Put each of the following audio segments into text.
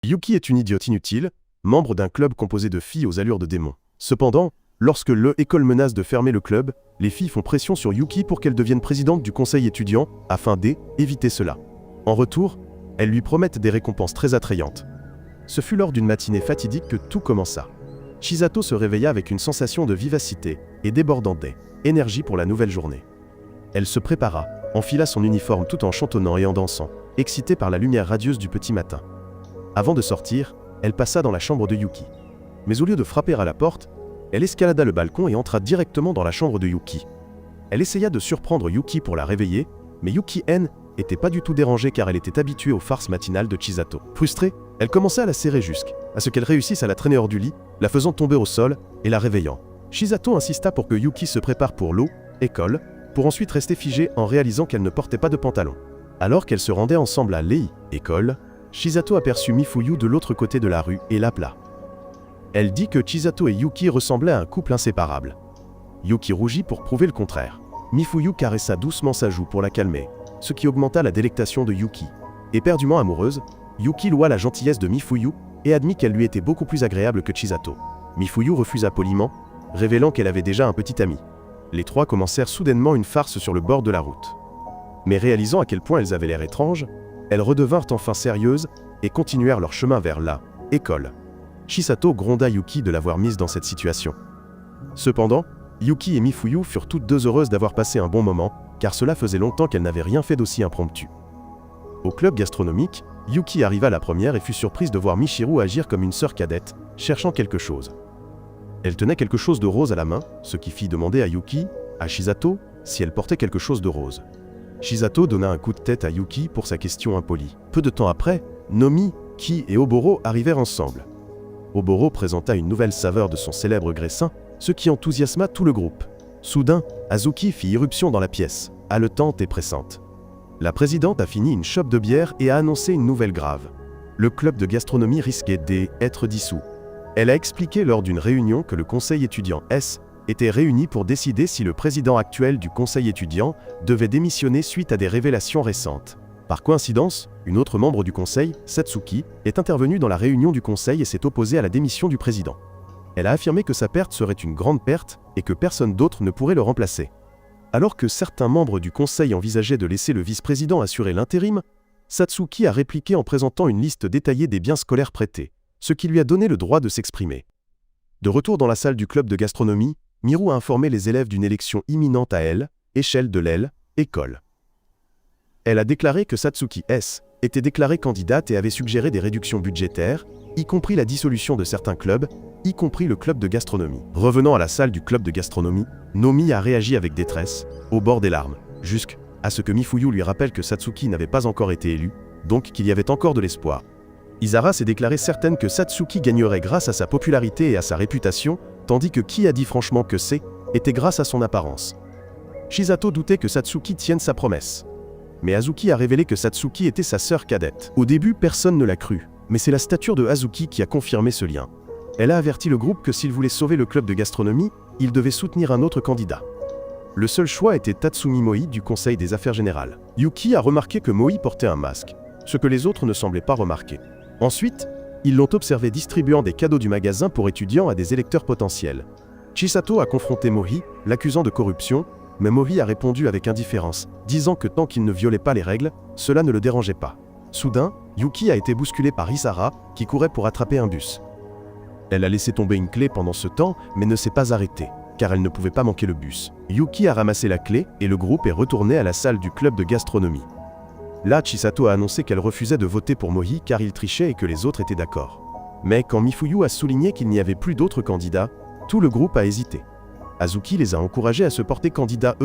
Yuki est une idiote inutile, membre d'un club composé de filles aux allures de démons. Cependant, lorsque l'école menace de fermer le club, les filles font pression sur Yuki pour qu'elle devienne présidente du conseil étudiant, afin d'éviter cela. En retour, elles lui promettent des récompenses très attrayantes. Ce fut lors d'une matinée fatidique que tout commença. Chisato se réveilla avec une sensation de vivacité et débordant d'énergie pour la nouvelle journée. Elle se prépara, enfila son uniforme tout en chantonnant et en dansant, excitée par la lumière radieuse du petit matin. Avant de sortir, elle passa dans la chambre de Yuki. Mais au lieu de frapper à la porte, elle escalada le balcon et entra directement dans la chambre de Yuki. Elle essaya de surprendre Yuki pour la réveiller, mais Yuki-en n'était pas du tout dérangée car elle était habituée aux farces matinales de Chisato. Frustrée, elle commença à la serrer jusqu'à ce qu'elle réussisse à la traîner hors du lit, la faisant tomber au sol et la réveillant. Chisato insista pour que Yuki se prépare pour l'école, pour ensuite rester figée en réalisant qu'elle ne portait pas de pantalon. Alors qu'elles se rendaient ensemble à l'école, Chisato aperçut Mifuyu de l'autre côté de la rue et l'appela. Elle dit que Chisato et Yuki ressemblaient à un couple inséparable. Yuki rougit pour prouver le contraire. Mifuyu caressa doucement sa joue pour la calmer, ce qui augmenta la délectation de Yuki. Éperdument amoureuse, Yuki loua la gentillesse de Mifuyu et admit qu'elle lui était beaucoup plus agréable que Chisato. Mifuyu refusa poliment, révélant qu'elle avait déjà un petit ami. Les trois commencèrent soudainement une farce sur le bord de la route. Mais réalisant à quel point elles avaient l'air étranges, elles redevinrent enfin sérieuses et continuèrent leur chemin vers l'école. Chisato gronda Yuki de l'avoir mise dans cette situation. Cependant, Yuki et Mifuyu furent toutes deux heureuses d'avoir passé un bon moment, car cela faisait longtemps qu'elles n'avaient rien fait d'aussi impromptu. Au club gastronomique, Yuki arriva la première et fut surprise de voir Michiru agir comme une sœur cadette, cherchant quelque chose. Elle tenait quelque chose de rose à la main, ce qui fit demander à Chisato, si elle portait quelque chose de rose. Chisato donna un coup de tête à Yuki pour sa question impolie. Peu de temps après, Nomi, Ki et Oboro arrivèrent ensemble. Oboro présenta une nouvelle saveur de son célèbre graissin, ce qui enthousiasma tout le groupe. Soudain, Azuki fit irruption dans la pièce, haletante et pressante. La présidente a fini une chope de bière et a annoncé une nouvelle grave. Le club de gastronomie risquait d'être dissous. Elle a expliqué lors d'une réunion que le conseil étudiant était réuni pour décider si le président actuel du conseil étudiant devait démissionner suite à des révélations récentes. Par coïncidence, une autre membre du conseil, Satsuki, est intervenue dans la réunion du conseil et s'est opposée à la démission du président. Elle a affirmé que sa perte serait une grande perte et que personne d'autre ne pourrait le remplacer. Alors que certains membres du conseil envisageaient de laisser le vice-président assurer l'intérim, Satsuki a répliqué en présentant une liste détaillée des biens scolaires prêtés, ce qui lui a donné le droit de s'exprimer. De retour dans la salle du club de gastronomie, Miru a informé les élèves d'une élection imminente à échelle de l'école. Elle a déclaré que Satsuki était déclarée candidate et avait suggéré des réductions budgétaires, y compris la dissolution de certains clubs, y compris le club de gastronomie. Revenant à la salle du club de gastronomie, Nomi a réagi avec détresse, au bord des larmes, jusqu'à ce que Mifuyu lui rappelle que Satsuki n'avait pas encore été élu, donc qu'il y avait encore de l'espoir. Isara s'est déclarée certaine que Satsuki gagnerait grâce à sa popularité et à sa réputation, tandis que Ki a dit franchement que était grâce à son apparence. Chisato doutait que Satsuki tienne sa promesse. Mais Azuki a révélé que Satsuki était sa sœur cadette. Au début, personne ne l'a cru, mais c'est la stature de Azuki qui a confirmé ce lien. Elle a averti le groupe que s'il voulait sauver le club de gastronomie, il devait soutenir un autre candidat. Le seul choix était Tatsumi Moi du Conseil des Affaires Générales. Yuki a remarqué que Moi portait un masque, ce que les autres ne semblaient pas remarquer. Ensuite, ils l'ont observé distribuant des cadeaux du magasin pour étudiants à des électeurs potentiels. Chisato a confronté Moi, l'accusant de corruption, mais Moi a répondu avec indifférence, disant que tant qu'il ne violait pas les règles, cela ne le dérangeait pas. Soudain, Yuki a été bousculée par Isara, qui courait pour attraper un bus. Elle a laissé tomber une clé pendant ce temps, mais ne s'est pas arrêtée, car elle ne pouvait pas manquer le bus. Yuki a ramassé la clé et le groupe est retourné à la salle du club de gastronomie. Là, Chisato a annoncé qu'elle refusait de voter pour Moi car il trichait et que les autres étaient d'accord. Mais quand Mifuyu a souligné qu'il n'y avait plus d'autres candidats, tout le groupe a hésité. Azuki les a encouragés à se porter candidats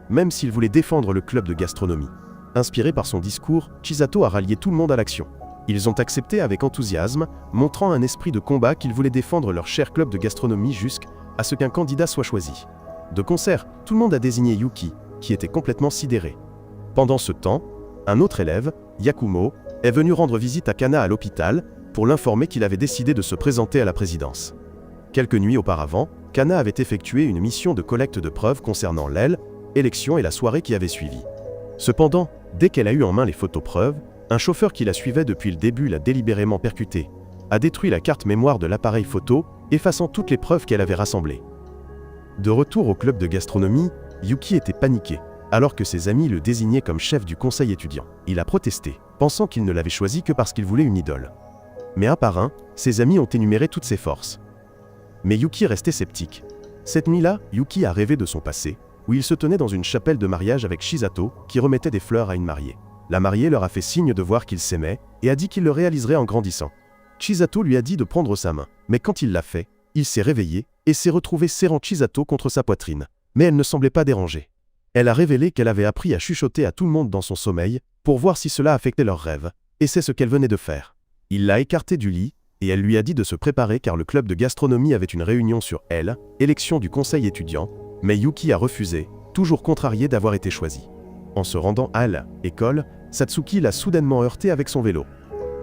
même s'ils voulaient défendre le club de gastronomie. Inspiré par son discours, Chisato a rallié tout le monde à l'action. Ils ont accepté avec enthousiasme, montrant un esprit de combat qu'ils voulaient défendre leur cher club de gastronomie jusqu'à ce qu'un candidat soit choisi. De concert, tout le monde a désigné Yuki, qui était complètement sidéré. Pendant ce temps, un autre élève, Yakumo, est venu rendre visite à Kana à l'hôpital pour l'informer qu'il avait décidé de se présenter à la présidence. Quelques nuits auparavant, Kana avait effectué une mission de collecte de preuves concernant l'élection et la soirée qui avait suivi. Cependant, dès qu'elle a eu en main les photos preuves, Un chauffeur qui la suivait depuis le début l'a délibérément percutée, a détruit la carte mémoire de l'appareil photo, effaçant toutes les preuves qu'elle avait rassemblées. De retour au club de gastronomie, Yuki était paniqué, alors que ses amis le désignaient comme chef du conseil étudiant. Il a protesté, pensant qu'il ne l'avait choisi que parce qu'il voulait une idole. Mais un par un, ses amis ont énuméré toutes ses forces. Mais Yuki restait sceptique. Cette nuit-là, Yuki a rêvé de son passé, où il se tenait dans une chapelle de mariage avec Chisato, qui remettait des fleurs à une mariée. La mariée leur a fait signe de voir qu'ils s'aimaient, et a dit qu'il le réaliserait en grandissant. Chisato lui a dit de prendre sa main, mais quand il l'a fait, il s'est réveillé, et s'est retrouvé serrant Chisato contre sa poitrine. Mais elle ne semblait pas dérangée. Elle a révélé qu'elle avait appris à chuchoter à tout le monde dans son sommeil, pour voir si cela affectait leurs rêves, et c'est ce qu'elle venait de faire. Il l'a écartée du lit, et elle lui a dit de se préparer car le club de gastronomie avait une réunion sur elle, élection du conseil étudiant, mais Yuki a refusé, toujours contrarié d'avoir été choisi. En se rendant à l'école, Satsuki l'a soudainement heurté avec son vélo.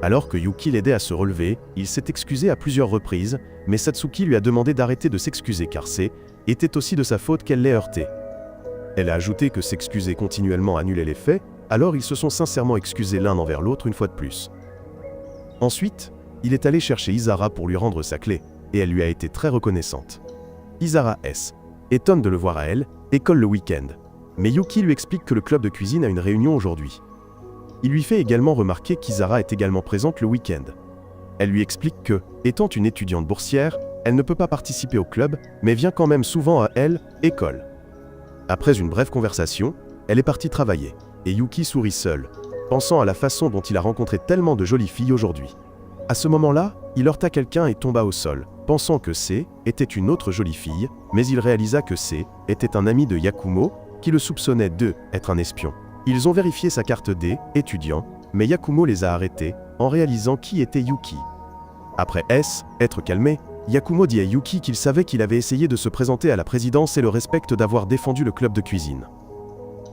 Alors que Yuki l'aidait à se relever, il s'est excusé à plusieurs reprises, mais Satsuki lui a demandé d'arrêter de s'excuser car était aussi de sa faute qu'elle l'ait heurté. Elle a ajouté que s'excuser continuellement annulait les faits, alors ils se sont sincèrement excusés l'un envers l'autre une fois de plus. Ensuite, il est allé chercher Isara pour lui rendre sa clé, et elle lui a été très reconnaissante. Isara étonne de le voir à elle, école le week-end. Mais Yuki lui explique que le club de cuisine a une réunion aujourd'hui. Il lui fait également remarquer qu'Isara est également présente le week-end. Elle lui explique que, étant une étudiante boursière, elle ne peut pas participer au club, mais vient quand même souvent à l'école. Après une brève conversation, elle est partie travailler, et Yuki sourit seul, pensant à la façon dont il a rencontré tellement de jolies filles aujourd'hui. À ce moment-là, il heurta quelqu'un et tomba au sol, pensant que était une autre jolie fille, mais il réalisa que était un ami de Yakumo, qui le soupçonnait d'être un espion. Ils ont vérifié sa carte d'étudiant, mais Yakumo les a arrêtés, en réalisant qui était Yuki. Après être calmé, Yakumo dit à Yuki qu'il savait qu'il avait essayé de se présenter à la présidence et le respecte d'avoir défendu le club de cuisine.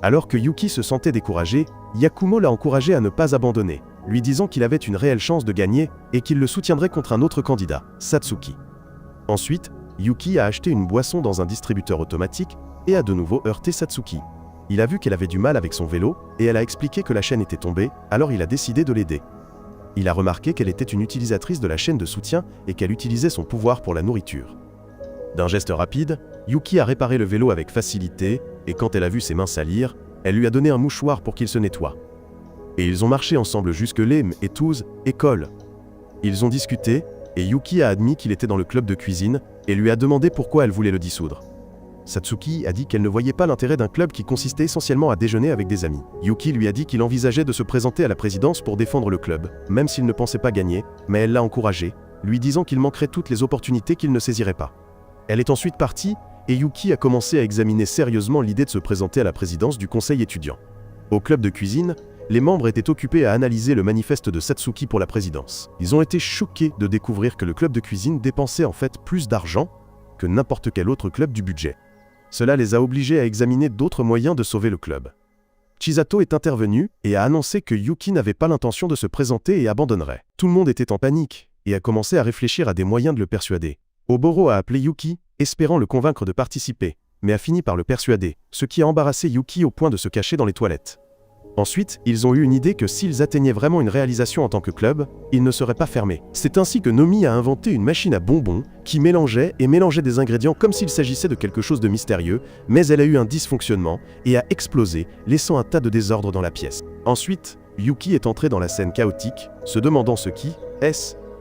Alors que Yuki se sentait découragé, Yakumo l'a encouragé à ne pas abandonner, lui disant qu'il avait une réelle chance de gagner et qu'il le soutiendrait contre un autre candidat, Satsuki. Ensuite, Yuki a acheté une boisson dans un distributeur automatique et a de nouveau heurté Satsuki. Il a vu qu'elle avait du mal avec son vélo et elle a expliqué que la chaîne était tombée, alors il a décidé de l'aider. Il a remarqué qu'elle était une utilisatrice de la chaîne de soutien et qu'elle utilisait son pouvoir pour la nourriture. D'un geste rapide, Yuki a réparé le vélo avec facilité et quand elle a vu ses mains salir, elle lui a donné un mouchoir pour qu'il se nettoie. Et ils ont marché ensemble jusque l'école. Ils ont discuté et Yuki a admis qu'il était dans le club de cuisine et lui a demandé pourquoi elle voulait le dissoudre. Satsuki a dit qu'elle ne voyait pas l'intérêt d'un club qui consistait essentiellement à déjeuner avec des amis. Yuki lui a dit qu'il envisageait de se présenter à la présidence pour défendre le club, même s'il ne pensait pas gagner, mais elle l'a encouragé, lui disant qu'il manquerait toutes les opportunités qu'il ne saisirait pas. Elle est ensuite partie, et Yuki a commencé à examiner sérieusement l'idée de se présenter à la présidence du conseil étudiant. Au club de cuisine, les membres étaient occupés à analyser le manifeste de Satsuki pour la présidence. Ils ont été choqués de découvrir que le club de cuisine dépensait en fait plus d'argent que n'importe quel autre club du budget. Cela les a obligés à examiner d'autres moyens de sauver le club. Chisato est intervenu et a annoncé que Yuki n'avait pas l'intention de se présenter et abandonnerait. Tout le monde était en panique et a commencé à réfléchir à des moyens de le persuader. Oboro a appelé Yuki, espérant le convaincre de participer, mais a fini par le persuader, ce qui a embarrassé Yuki au point de se cacher dans les toilettes. Ensuite, ils ont eu une idée que s'ils atteignaient vraiment une réalisation en tant que club, ils ne seraient pas fermés. C'est ainsi que Nomi a inventé une machine à bonbons qui mélangeait des ingrédients comme s'il s'agissait de quelque chose de mystérieux, mais elle a eu un dysfonctionnement et a explosé, laissant un tas de désordre dans la pièce. Ensuite, Yuki est entré dans la scène chaotique, se demandant ce qui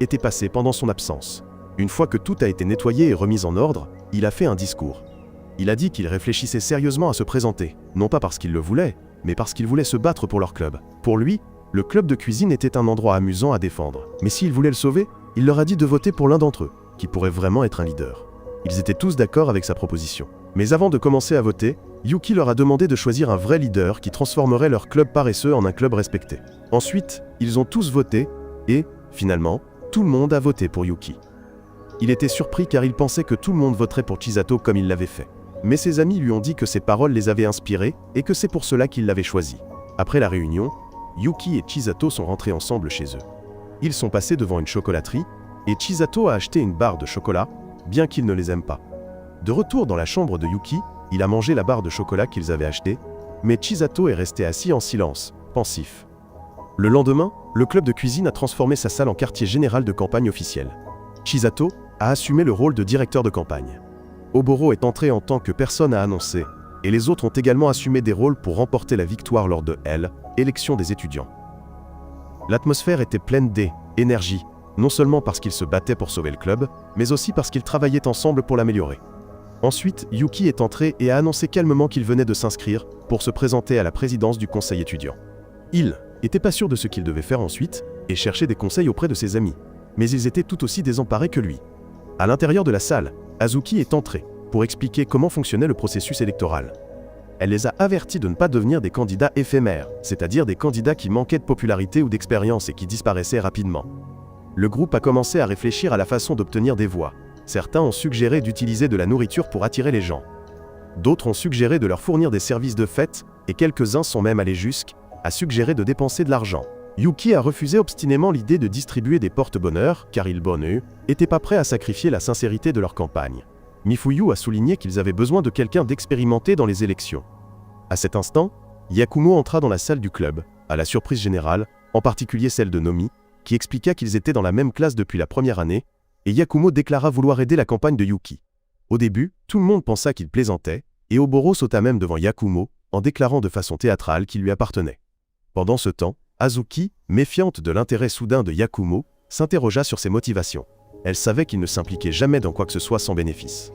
était passé pendant son absence. Une fois que tout a été nettoyé et remis en ordre, il a fait un discours. Il a dit qu'il réfléchissait sérieusement à se présenter, non pas parce qu'il le voulait, mais parce qu'ils voulaient se battre pour leur club. Pour lui, le club de cuisine était un endroit amusant à défendre. Mais s'ils voulaient le sauver, il leur a dit de voter pour l'un d'entre eux, qui pourrait vraiment être un leader. Ils étaient tous d'accord avec sa proposition. Mais avant de commencer à voter, Yuki leur a demandé de choisir un vrai leader qui transformerait leur club paresseux en un club respecté. Ensuite, ils ont tous voté, et, finalement, tout le monde a voté pour Yuki. Il était surpris car il pensait que tout le monde voterait pour Chisato comme il l'avait fait. Mais ses amis lui ont dit que ses paroles les avaient inspirés et que c'est pour cela qu'ils l'avaient choisi. Après la réunion, Yuki et Chisato sont rentrés ensemble chez eux. Ils sont passés devant une chocolaterie et Chisato a acheté une barre de chocolat, bien qu'il ne les aime pas. De retour dans la chambre de Yuki, il a mangé la barre de chocolat qu'ils avaient achetée, mais Chisato est resté assis en silence, pensif. Le lendemain, le club de cuisine a transformé sa salle en quartier général de campagne officiel. Chisato a assumé le rôle de directeur de campagne. Oboro est entré en tant que personne à annoncer, et les autres ont également assumé des rôles pour remporter la victoire lors de l'élection des étudiants. L'atmosphère était pleine d'énergie, non seulement parce qu'ils se battaient pour sauver le club, mais aussi parce qu'ils travaillaient ensemble pour l'améliorer. Ensuite, Yuki est entré et a annoncé calmement qu'il venait de s'inscrire pour se présenter à la présidence du conseil étudiant. Il n'était pas sûr de ce qu'il devait faire ensuite et cherchait des conseils auprès de ses amis, mais ils étaient tout aussi désemparés que lui. À l'intérieur de la salle, Azuki est entrée pour expliquer comment fonctionnait le processus électoral. Elle les a avertis de ne pas devenir des candidats éphémères, c'est-à-dire des candidats qui manquaient de popularité ou d'expérience et qui disparaissaient rapidement. Le groupe a commencé à réfléchir à la façon d'obtenir des voix. Certains ont suggéré d'utiliser de la nourriture pour attirer les gens. D'autres ont suggéré de leur fournir des services de fête, et quelques-uns sont même allés jusqu'à suggérer de dépenser de l'argent. Yuki a refusé obstinément l'idée de distribuer des porte-bonheur, car ils, n'étaient pas prêts à sacrifier la sincérité de leur campagne. Mifuyu a souligné qu'ils avaient besoin de quelqu'un d'expérimenté dans les élections. À cet instant, Yakumo entra dans la salle du club, à la surprise générale, en particulier celle de Nomi, qui expliqua qu'ils étaient dans la même classe depuis la première année, et Yakumo déclara vouloir aider la campagne de Yuki. Au début, tout le monde pensa qu'il plaisantait, et Oboro sauta même devant Yakumo, en déclarant de façon théâtrale qu'il lui appartenait. Pendant ce temps, Azuki, méfiante de l'intérêt soudain de Yakumo, s'interrogea sur ses motivations. Elle savait qu'il ne s'impliquait jamais dans quoi que ce soit sans bénéfice.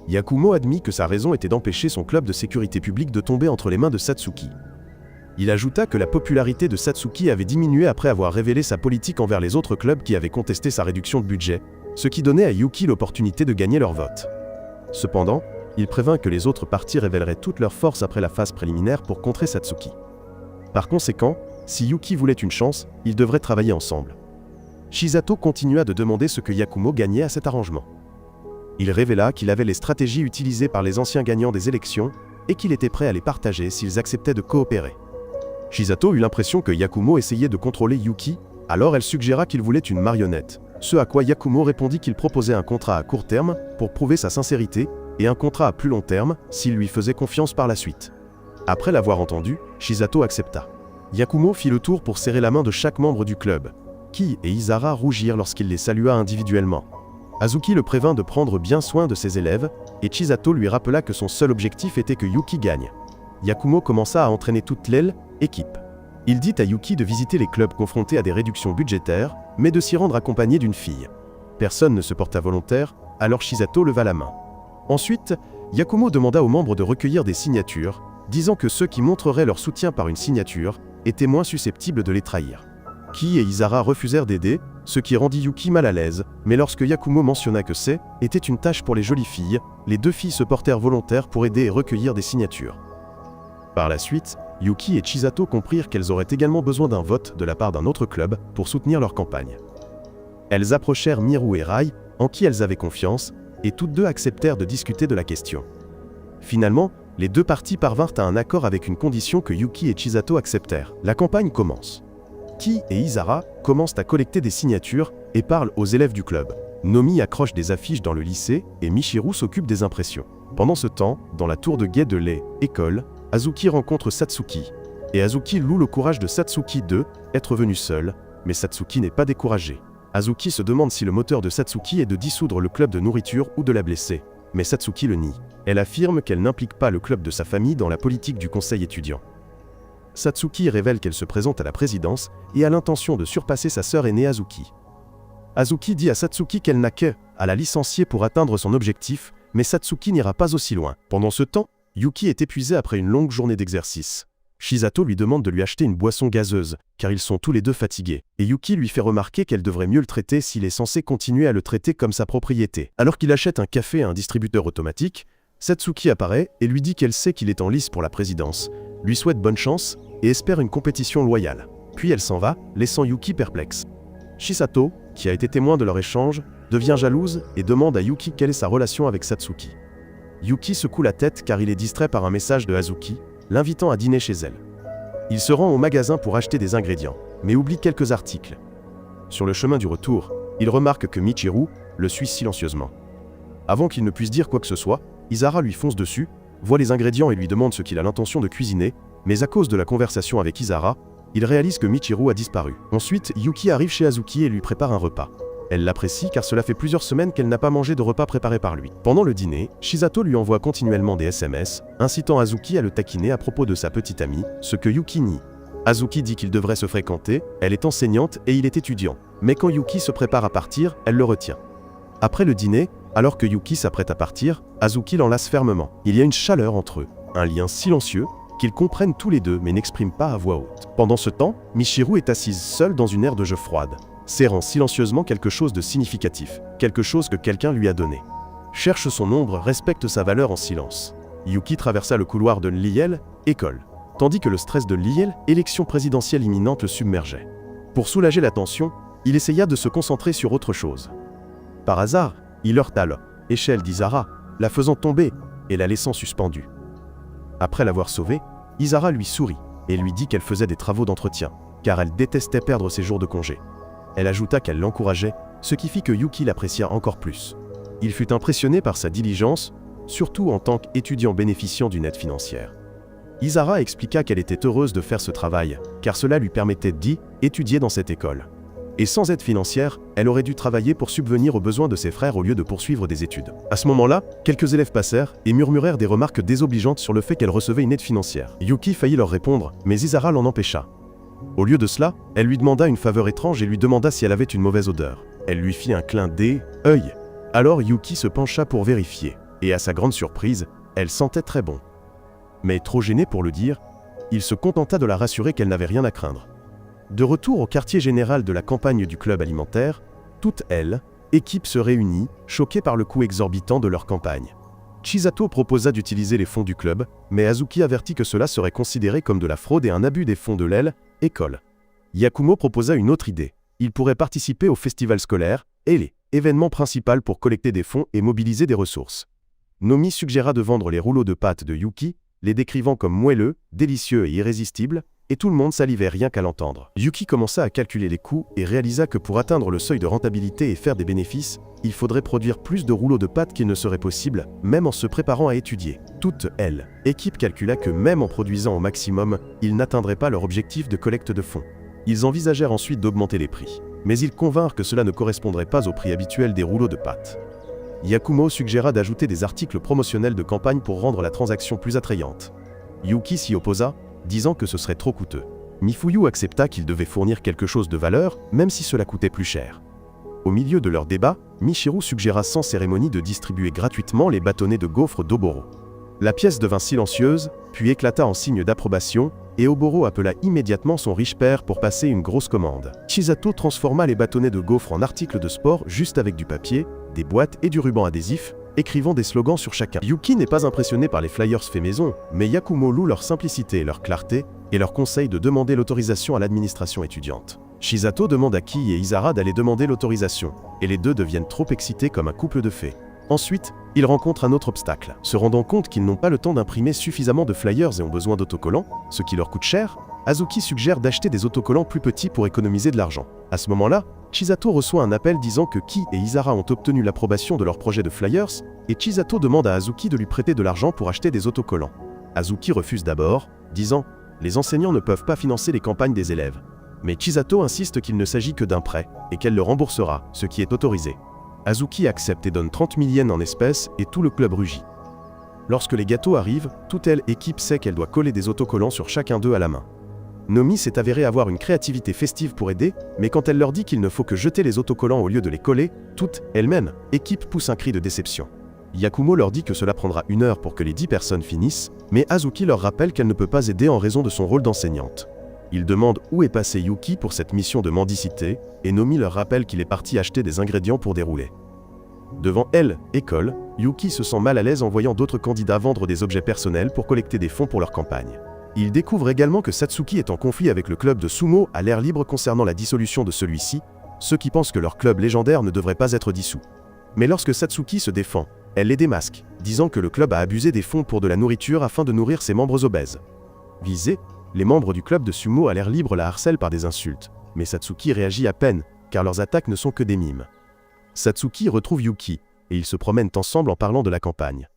Yakumo admit que sa raison était d'empêcher son club de sécurité publique de tomber entre les mains de Satsuki. Il ajouta que la popularité de Satsuki avait diminué après avoir révélé sa politique envers les autres clubs qui avaient contesté sa réduction de budget, ce qui donnait à Yuki l'opportunité de gagner leur vote. Cependant, il prévint que les autres partis révéleraient toute leur force après la phase préliminaire pour contrer Satsuki. Par conséquent, si Yuki voulait une chance, ils devraient travailler ensemble. Chisato continua de demander ce que Yakumo gagnait à cet arrangement. Il révéla qu'il avait les stratégies utilisées par les anciens gagnants des élections et qu'il était prêt à les partager s'ils acceptaient de coopérer. Chisato eut l'impression que Yakumo essayait de contrôler Yuki, alors elle suggéra qu'il voulait une marionnette, ce à quoi Yakumo répondit qu'il proposait un contrat à court terme pour prouver sa sincérité et un contrat à plus long terme s'il lui faisait confiance par la suite. Après l'avoir entendu, Chisato accepta. Yakumo fit le tour pour serrer la main de chaque membre du club. Ki et Isara rougirent lorsqu'il les salua individuellement. Azuki le prévint de prendre bien soin de ses élèves, et Chisato lui rappela que son seul objectif était que Yuki gagne. Yakumo commença à entraîner toute l'équipe. Il dit à Yuki de visiter les clubs confrontés à des réductions budgétaires, mais de s'y rendre accompagné d'une fille. Personne ne se porta volontaire, alors Chisato leva la main. Ensuite, Yakumo demanda aux membres de recueillir des signatures, disant que ceux qui montreraient leur soutien par une signature étaient moins susceptibles de les trahir. Ki et Isara refusèrent d'aider, ce qui rendit Yuki mal à l'aise, mais lorsque Yakumo mentionna que était une tâche pour les jolies filles, les deux filles se portèrent volontaires pour aider et recueillir des signatures. Par la suite, Yuki et Chisato comprirent qu'elles auraient également besoin d'un vote de la part d'un autre club pour soutenir leur campagne. Elles approchèrent Miru et Rai, en qui elles avaient confiance, et toutes deux acceptèrent de discuter de la question. Finalement, les deux parties parvinrent à un accord avec une condition que Yuki et Chisato acceptèrent. La campagne commence. Ki et Isara commencent à collecter des signatures et parlent aux élèves du club. Nomi accroche des affiches dans le lycée et Michiru s'occupe des impressions. Pendant ce temps, dans la tour de guet de l'école, Azuki rencontre Satsuki, et Azuki loue le courage de Satsuki d'être venu seul, mais Satsuki n'est pas découragé. Azuki se demande si le moteur de Satsuki est de dissoudre le club de nourriture ou de la blesser, mais Satsuki le nie. Elle affirme qu'elle n'implique pas le club de sa famille dans la politique du conseil étudiant. Satsuki révèle qu'elle se présente à la présidence et a l'intention de surpasser sa sœur aînée Azuki. Azuki dit à Satsuki qu'elle n'a qu'à la licencier pour atteindre son objectif, mais Satsuki n'ira pas aussi loin. Pendant ce temps, Yuki est épuisé après une longue journée d'exercice. Chisato lui demande de lui acheter une boisson gazeuse, car ils sont tous les deux fatigués, et Yuki lui fait remarquer qu'elle devrait mieux le traiter s'il est censé continuer à le traiter comme sa propriété. Alors qu'il achète un café à un distributeur automatique, Satsuki apparaît et lui dit qu'elle sait qu'il est en lice pour la présidence, lui souhaite bonne chance et espère une compétition loyale. Puis elle s'en va, laissant Yuki perplexe. Chisato, qui a été témoin de leur échange, devient jalouse et demande à Yuki quelle est sa relation avec Satsuki. Yuki secoue la tête car il est distrait par un message de Azuki, l'invitant à dîner chez elle. Il se rend au magasin pour acheter des ingrédients, mais oublie quelques articles. Sur le chemin du retour, il remarque que Michiru le suit silencieusement. Avant qu'il ne puisse dire quoi que ce soit, Isara lui fonce dessus, voit les ingrédients et lui demande ce qu'il a l'intention de cuisiner, mais à cause de la conversation avec Isara, il réalise que Michiru a disparu. Ensuite, Yuki arrive chez Azuki et lui prépare un repas. Elle l'apprécie car cela fait plusieurs semaines qu'elle n'a pas mangé de repas préparé par lui. Pendant le dîner, Shizato lui envoie continuellement des SMS, incitant Azuki à le taquiner à propos de sa petite amie, ce que Yuki nie. Azuki dit qu'ils devraient se fréquenter, elle est enseignante et il est étudiant. Mais quand Yuki se prépare à partir, elle le retient. Après le dîner, alors que Yuki s'apprête à partir, Azuki l'enlace fermement. Il y a une chaleur entre eux, un lien silencieux, qu'ils comprennent tous les deux mais n'expriment pas à voix haute. Pendant ce temps, Michiru est assise seule dans une aire de jeu froide, serrant silencieusement quelque chose de significatif, quelque chose que quelqu'un lui a donné. Cherche son ombre, respecte sa valeur en silence. Yuki traversa le couloir de l'IEL, école, tandis que le stress de l'IEL, élection présidentielle imminente, le submergeait. Pour soulager la tension, il essaya de se concentrer sur autre chose. Par hasard, il heurta l'échelle d'Isara, la faisant tomber et la laissant suspendue. Après l'avoir sauvée, Isara lui sourit et lui dit qu'elle faisait des travaux d'entretien, car elle détestait perdre ses jours de congé. Elle ajouta qu'elle l'encourageait, ce qui fit que Yuki l'apprécia encore plus. Il fut impressionné par sa diligence, surtout en tant qu'étudiant bénéficiant d'une aide financière. Isara expliqua qu'elle était heureuse de faire ce travail, car cela lui permettait d'étudier dans cette école. Et sans aide financière, elle aurait dû travailler pour subvenir aux besoins de ses frères au lieu de poursuivre des études. À ce moment-là, quelques élèves passèrent et murmurèrent des remarques désobligeantes sur le fait qu'elle recevait une aide financière. Yuki faillit leur répondre, mais Isara l'en empêcha. Au lieu de cela, elle lui demanda une faveur étrange et lui demanda si elle avait une mauvaise odeur. Elle lui fit un clin d'œil. Alors Yuki se pencha pour vérifier, et à sa grande surprise, elle sentait très bon. Mais trop gênée pour le dire, il se contenta de la rassurer qu'elle n'avait rien à craindre. De retour au quartier général de la campagne du club alimentaire, toute l'équipe se réunit, choquée par le coût exorbitant de leur campagne. Chisato proposa d'utiliser les fonds du club, mais Azuki avertit que cela serait considéré comme de la fraude et un abus des fonds de l'école. Yakumo proposa une autre idée. Il pourrait participer au festival scolaire et l'événement principal pour collecter des fonds et mobiliser des ressources. Nomi suggéra de vendre les rouleaux de pâtes de Yuki, les décrivant comme moelleux, délicieux et irrésistibles, et tout le monde salivait rien qu'à l'entendre. Yuki commença à calculer les coûts et réalisa que pour atteindre le seuil de rentabilité et faire des bénéfices, il faudrait produire plus de rouleaux de pâtes qu'il ne serait possible, même en se préparant à étudier. Toute l'équipe calcula que même en produisant au maximum, ils n'atteindraient pas leur objectif de collecte de fonds. Ils envisagèrent ensuite d'augmenter les prix, mais ils convinrent que cela ne correspondrait pas au prix habituel des rouleaux de pâtes. Yakumo suggéra d'ajouter des articles promotionnels de campagne pour rendre la transaction plus attrayante. Yuki s'y opposa, disant que ce serait trop coûteux. Mifuyu accepta qu'il devait fournir quelque chose de valeur, même si cela coûtait plus cher. Au milieu de leur débat, Michiru suggéra sans cérémonie de distribuer gratuitement les bâtonnets de gaufres d'Oboro. La pièce devint silencieuse, puis éclata en signe d'approbation, et Oboro appela immédiatement son riche père pour passer une grosse commande. Chisato transforma les bâtonnets de gaufres en articles de sport juste avec du papier, des boîtes et du ruban adhésif, écrivant des slogans sur chacun. Yuki n'est pas impressionné par les flyers faits maison, mais Yakumo loue leur simplicité et leur clarté, et leur conseille de demander l'autorisation à l'administration étudiante. Shizato demande à Ki et Isara d'aller demander l'autorisation, et les deux deviennent trop excités comme un couple de fées. Ensuite, ils rencontrent un autre obstacle. Se rendant compte qu'ils n'ont pas le temps d'imprimer suffisamment de flyers et ont besoin d'autocollants, ce qui leur coûte cher, Azuki suggère d'acheter des autocollants plus petits pour économiser de l'argent. À ce moment-là, Chisato reçoit un appel disant que Ki et Isara ont obtenu l'approbation de leur projet de flyers, et Chisato demande à Azuki de lui prêter de l'argent pour acheter des autocollants. Azuki refuse d'abord, disant « Les enseignants ne peuvent pas financer les campagnes des élèves ». Mais Chisato insiste qu'il ne s'agit que d'un prêt, et qu'elle le remboursera, ce qui est autorisé. Azuki accepte et donne 30 000 yens en espèces, et tout le club rugit. Lorsque les gâteaux arrivent, toute l'équipe sait qu'elle doit coller des autocollants sur chacun d'eux à la main. Nomi s'est avérée avoir une créativité festive pour aider, mais quand elle leur dit qu'il ne faut que jeter les autocollants au lieu de les coller, toute elle-même, équipe pousse un cri de déception. Yakumo leur dit que cela prendra 1 heure pour que les 10 personnes finissent, mais Azuki leur rappelle qu'elle ne peut pas aider en raison de son rôle d'enseignante. Il demande où est passé Yuki pour cette mission de mendicité, et Nomi leur rappelle qu'il est parti acheter des ingrédients pour dérouler. Devant l'école, Yuki se sent mal à l'aise en voyant d'autres candidats vendre des objets personnels pour collecter des fonds pour leur campagne. Il découvre également que Satsuki est en conflit avec le club de sumo à l'air libre concernant la dissolution de celui-ci, ceux qui pensent que leur club légendaire ne devrait pas être dissous. Mais lorsque Satsuki se défend, elle les démasque, disant que le club a abusé des fonds pour de la nourriture afin de nourrir ses membres obèses. Visés, les membres du club de sumo à l'air libre la harcèlent par des insultes, mais Satsuki réagit à peine, car leurs attaques ne sont que des mimes. Satsuki retrouve Yuki, et ils se promènent ensemble en parlant de la campagne.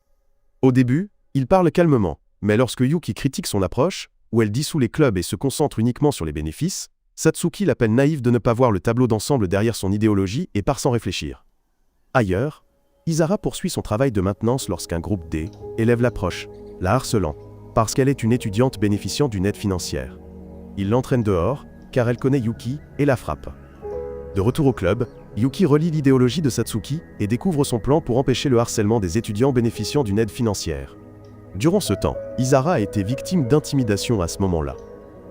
Au début, ils parlent calmement, mais lorsque Yuki critique son approche, où elle dissout les clubs et se concentre uniquement sur les bénéfices, Satsuki l'appelle naïve de ne pas voir le tableau d'ensemble derrière son idéologie et part sans réfléchir. Ailleurs, Isara poursuit son travail de maintenance lorsqu'un groupe D élève l'approche, la harcelant, parce qu'elle est une étudiante bénéficiant d'une aide financière. Il l'entraîne dehors, car elle connaît Yuki et la frappe. De retour au club, Yuki relie l'idéologie de Satsuki et découvre son plan pour empêcher le harcèlement des étudiants bénéficiant d'une aide financière. Durant ce temps, Isara a été victime d'intimidation à ce moment-là.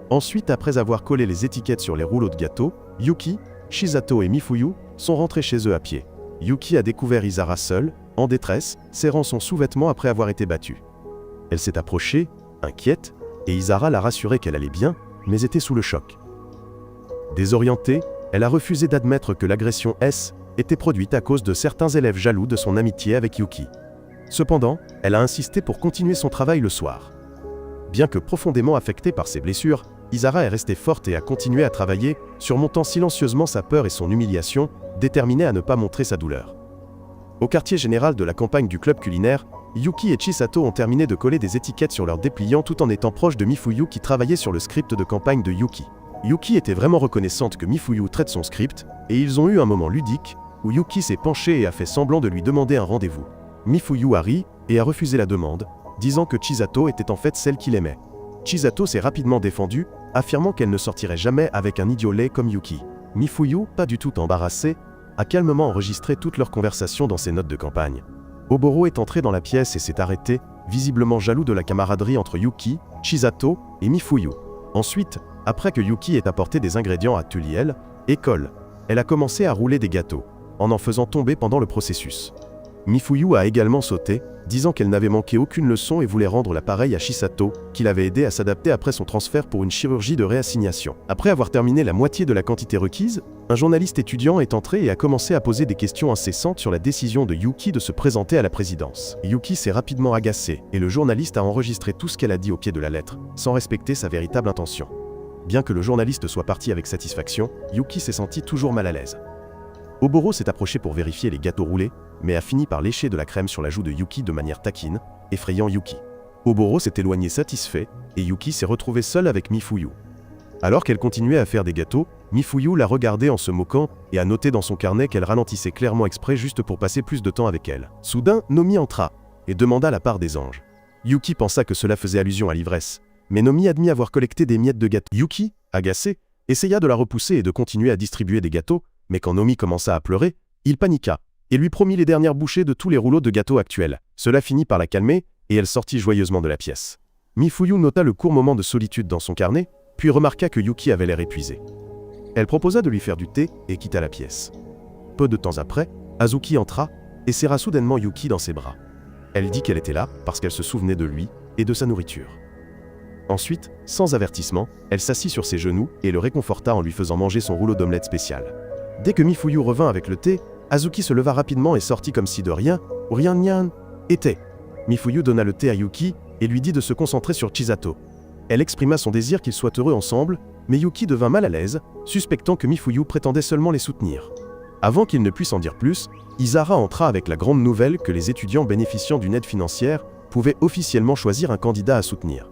Ensuite, après avoir collé les étiquettes sur les rouleaux de gâteaux, Yuki, Chisato et Mifuyu sont rentrés chez eux à pied. Yuki a découvert Isara seule, en détresse, serrant son sous-vêtement après avoir été battue. Elle s'est approchée, inquiète, et Isara l'a rassurée qu'elle allait bien, mais était sous le choc. Désorientée, elle a refusé d'admettre que l'agression S était produite à cause de certains élèves jaloux de son amitié avec Yuki. Cependant, elle a insisté pour continuer son travail le soir. Bien que profondément affectée par ses blessures, Isara est restée forte et a continué à travailler, surmontant silencieusement sa peur et son humiliation, déterminée à ne pas montrer sa douleur. Au quartier général de la campagne du club culinaire, Yuki et Chisato ont terminé de coller des étiquettes sur leurs dépliants tout en étant proches de Mifuyu qui travaillait sur le script de campagne de Yuki. Yuki était vraiment reconnaissante que Mifuyu traite son script, et ils ont eu un moment ludique, où Yuki s'est penché et a fait semblant de lui demander un rendez-vous. Mifuyu a ri et a refusé la demande, disant que Chisato était en fait celle qu'il aimait. Chisato s'est rapidement défendue, affirmant qu'elle ne sortirait jamais avec un idiot laid comme Yuki. Mifuyu, pas du tout embarrassée, a calmement enregistré toute leur conversation dans ses notes de campagne. Oboro est entré dans la pièce et s'est arrêté, visiblement jaloux de la camaraderie entre Yuki, Chisato et Mifuyu. Ensuite, après que Yuki ait apporté des ingrédients à Tuliel, école, elle a commencé à rouler des gâteaux, en faisant tomber pendant le processus. Mifuyu a également sauté, disant qu'elle n'avait manqué aucune leçon et voulait rendre l'appareil à Chisato, qui l'avait aidé à s'adapter après son transfert pour une chirurgie de réassignation. Après avoir terminé la moitié de la quantité requise, un journaliste étudiant est entré et a commencé à poser des questions incessantes sur la décision de Yuki de se présenter à la présidence. Yuki s'est rapidement agacée, et le journaliste a enregistré tout ce qu'elle a dit au pied de la lettre, sans respecter sa véritable intention. Bien que le journaliste soit parti avec satisfaction, Yuki s'est senti toujours mal à l'aise. Oboro s'est approché pour vérifier les gâteaux roulés, mais a fini par lécher de la crème sur la joue de Yuki de manière taquine, effrayant Yuki. Oboro s'est éloigné satisfait, et Yuki s'est retrouvée seule avec Mifuyu. Alors qu'elle continuait à faire des gâteaux, Mifuyu l'a regardée en se moquant et a noté dans son carnet qu'elle ralentissait clairement exprès juste pour passer plus de temps avec elle. Soudain, Nomi entra et demanda la part des anges. Yuki pensa que cela faisait allusion à l'ivresse, mais Nomi admit avoir collecté des miettes de gâteau. Yuki, agacé, essaya de la repousser et de continuer à distribuer des gâteaux, mais quand Nomi commença à pleurer, il paniqua et lui promit les dernières bouchées de tous les rouleaux de gâteaux actuels. Cela finit par la calmer, et elle sortit joyeusement de la pièce. Mifuyu nota le court moment de solitude dans son carnet, puis remarqua que Yuki avait l'air épuisé. Elle proposa de lui faire du thé et quitta la pièce. Peu de temps après, Azuki entra et serra soudainement Yuki dans ses bras. Elle dit qu'elle était là parce qu'elle se souvenait de lui et de sa nourriture. Ensuite, sans avertissement, elle s'assit sur ses genoux et le réconforta en lui faisant manger son rouleau d'omelette spécial. Dès que Mifuyu revint avec le thé, Azuki se leva rapidement et sortit comme si de rien était. Mifuyu donna le thé à Yuki et lui dit de se concentrer sur Chisato. Elle exprima son désir qu'ils soient heureux ensemble, mais Yuki devint mal à l'aise, suspectant que Mifuyu prétendait seulement les soutenir. Avant qu'il ne puisse en dire plus, Isara entra avec la grande nouvelle que les étudiants bénéficiant d'une aide financière pouvaient officiellement choisir un candidat à soutenir.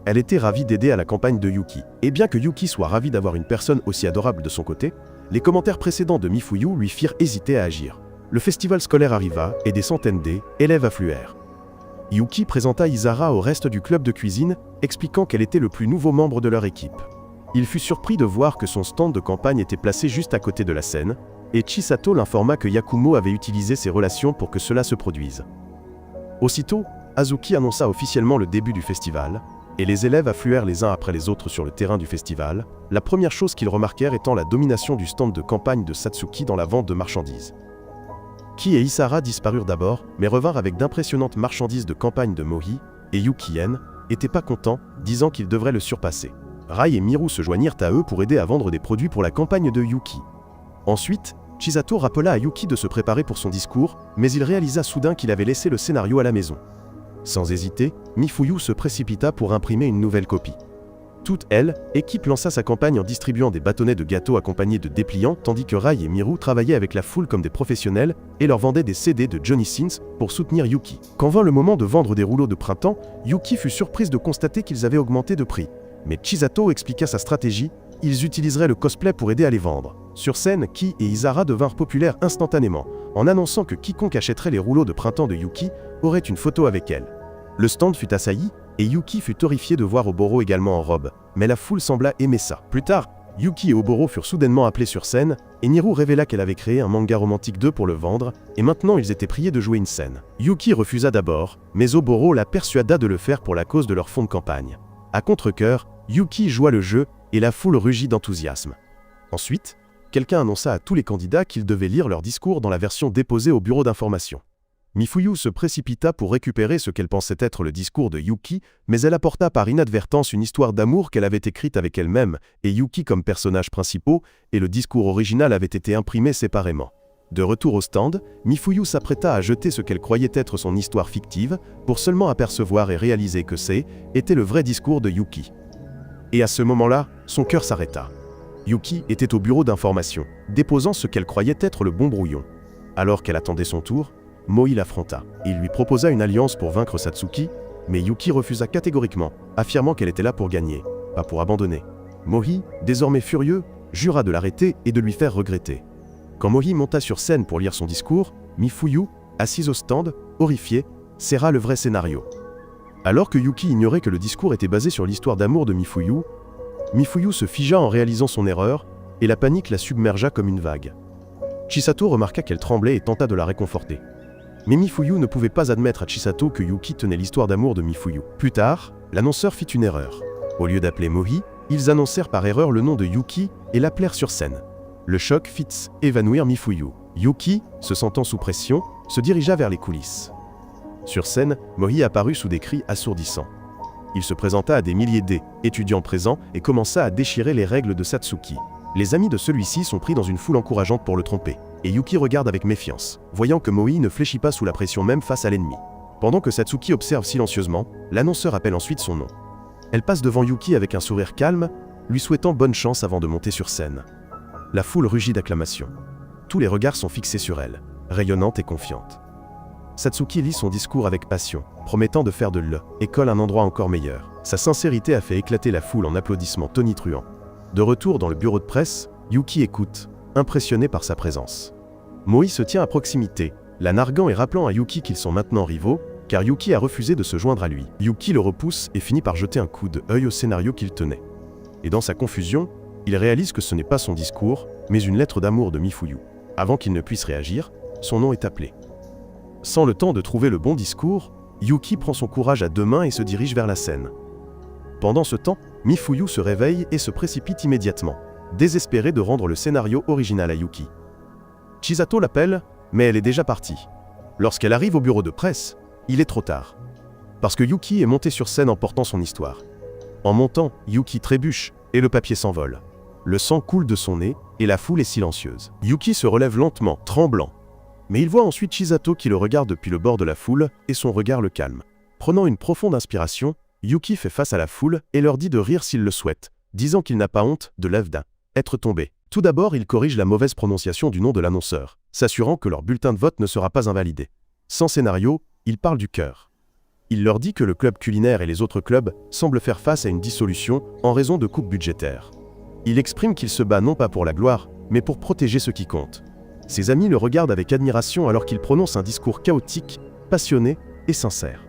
Elle était ravie d'aider à la campagne de Yuki. Et bien que Yuki soit ravi d'avoir une personne aussi adorable de son côté, les commentaires précédents de Mifuyu lui firent hésiter à agir. Le festival scolaire arriva et des centaines d'élèves affluèrent. Yuki présenta Isara au reste du club de cuisine, expliquant qu'elle était le plus nouveau membre de leur équipe. Il fut surpris de voir que son stand de campagne était placé juste à côté de la scène, et Chisato l'informa que Yakumo avait utilisé ses relations pour que cela se produise. Aussitôt, Azuki annonça officiellement le début du festival, et les élèves affluèrent les uns après les autres sur le terrain du festival, la première chose qu'ils remarquèrent étant la domination du stand de campagne de Satsuki dans la vente de marchandises. Ki et Isara disparurent d'abord, mais revinrent avec d'impressionnantes marchandises de campagne de Mohi, et Yukien était pas content, disant qu'il devrait le surpasser. Rai et Miru se joignirent à eux pour aider à vendre des produits pour la campagne de Yuki. Ensuite, Chisato rappela à Yuki de se préparer pour son discours, mais il réalisa soudain qu'il avait laissé le scénario à la maison. Sans hésiter, Mifuyu se précipita pour imprimer une nouvelle copie. Toute équipe lança sa campagne en distribuant des bâtonnets de gâteaux accompagnés de dépliants, tandis que Rai et Miru travaillaient avec la foule comme des professionnels et leur vendaient des CD de Johnny Sins pour soutenir Yuki. Quand vint le moment de vendre des rouleaux de printemps, Yuki fut surprise de constater qu'ils avaient augmenté de prix. Mais Chisato expliqua sa stratégie, ils utiliseraient le cosplay pour aider à les vendre. Sur scène, Ki et Isara devinrent populaires instantanément, en annonçant que quiconque achèterait les rouleaux de printemps de Yuki aurait une photo avec elle. Le stand fut assailli, et Yuki fut horrifié de voir Oboro également en robe, mais la foule sembla aimer ça. Plus tard, Yuki et Oboro furent soudainement appelés sur scène, et Niru révéla qu'elle avait créé un manga romantique d'eux pour le vendre, et maintenant ils étaient priés de jouer une scène. Yuki refusa d'abord, mais Oboro la persuada de le faire pour la cause de leur fond de campagne. À contre-cœur, Yuki joua le jeu, et la foule rugit d'enthousiasme. Ensuite, quelqu'un annonça à tous les candidats qu'ils devaient lire leur discours dans la version déposée au bureau d'information. Mifuyu se précipita pour récupérer ce qu'elle pensait être le discours de Yuki, mais elle apporta par inadvertance une histoire d'amour qu'elle avait écrite avec elle-même, et Yuki comme personnage principal, et le discours original avait été imprimé séparément. De retour au stand, Mifuyu s'apprêta à jeter ce qu'elle croyait être son histoire fictive, pour seulement apercevoir et réaliser que était le vrai discours de Yuki. Et à ce moment-là, son cœur s'arrêta. Yuki était au bureau d'information, déposant ce qu'elle croyait être le bon brouillon. Alors qu'elle attendait son tour, Moi l'affronta. Il lui proposa une alliance pour vaincre Satsuki, mais Yuki refusa catégoriquement, affirmant qu'elle était là pour gagner, pas pour abandonner. Mohi, désormais furieux, jura de l'arrêter et de lui faire regretter. Quand Mohi monta sur scène pour lire son discours, Mifuyu, assise au stand, horrifiée, serra le vrai scénario. Alors que Yuki ignorait que le discours était basé sur l'histoire d'amour de Mifuyu, Mifuyu se figea en réalisant son erreur, et la panique la submergea comme une vague. Chisato remarqua qu'elle tremblait et tenta de la réconforter. Mais Mifuyu ne pouvait pas admettre à Chisato que Yuki tenait l'histoire d'amour de Mifuyu. Plus tard, l'annonceur fit une erreur. Au lieu d'appeler Mohi, ils annoncèrent par erreur le nom de Yuki et l'appelèrent sur scène. Le choc fit évanouir Mifuyu. Yuki, se sentant sous pression, se dirigea vers les coulisses. Sur scène, Mohi apparut sous des cris assourdissants. Il se présenta à des milliers d'étudiants présents et commença à déchirer les règles de Satsuki. Les amis de celui-ci sont pris dans une foule encourageante pour le tromper, et Yuki regarde avec méfiance, voyant que Mohi ne fléchit pas sous la pression même face à l'ennemi. Pendant que Satsuki observe silencieusement, l'annonceur appelle ensuite son nom. Elle passe devant Yuki avec un sourire calme, lui souhaitant bonne chance avant de monter sur scène. La foule rugit d'acclamations. Tous les regards sont fixés sur elle, rayonnante et confiante. Satsuki lit son discours avec passion, promettant de faire de l'école un endroit encore meilleur. Sa sincérité a fait éclater la foule en applaudissements tonitruants. De retour dans le bureau de presse, Yuki écoute, impressionné par sa présence. Mohi se tient à proximité, la narguant et rappelant à Yuki qu'ils sont maintenant rivaux, car Yuki a refusé de se joindre à lui. Yuki le repousse et finit par jeter un coup d'œil au scénario qu'il tenait. Et dans sa confusion, il réalise que ce n'est pas son discours, mais une lettre d'amour de Mifuyu. Avant qu'il ne puisse réagir, son nom est appelé. Sans le temps de trouver le bon discours, Yuki prend son courage à deux mains et se dirige vers la scène. Pendant ce temps, Mifuyu se réveille et se précipite immédiatement, désespérée de rendre le scénario original à Yuki. Chisato l'appelle, mais elle est déjà partie. Lorsqu'elle arrive au bureau de presse, il est trop tard. Parce que Yuki est monté sur scène en portant son histoire. En montant, Yuki trébuche et le papier s'envole. Le sang coule de son nez et la foule est silencieuse. Yuki se relève lentement, tremblant. Mais il voit ensuite Chisato qui le regarde depuis le bord de la foule et son regard le calme. Prenant une profonde inspiration, Yuki fait face à la foule et leur dit de rire s'il le souhaite, disant qu'il n'a pas honte de être tombé. Tout d'abord, il corrige la mauvaise prononciation du nom de l'annonceur, s'assurant que leur bulletin de vote ne sera pas invalidé. Sans scénario, il parle du cœur. Il leur dit que le club culinaire et les autres clubs semblent faire face à une dissolution en raison de coupes budgétaires. Il exprime qu'il se bat non pas pour la gloire, mais pour protéger ce qui compte. Ses amis le regardent avec admiration alors qu'il prononce un discours chaotique, passionné et sincère.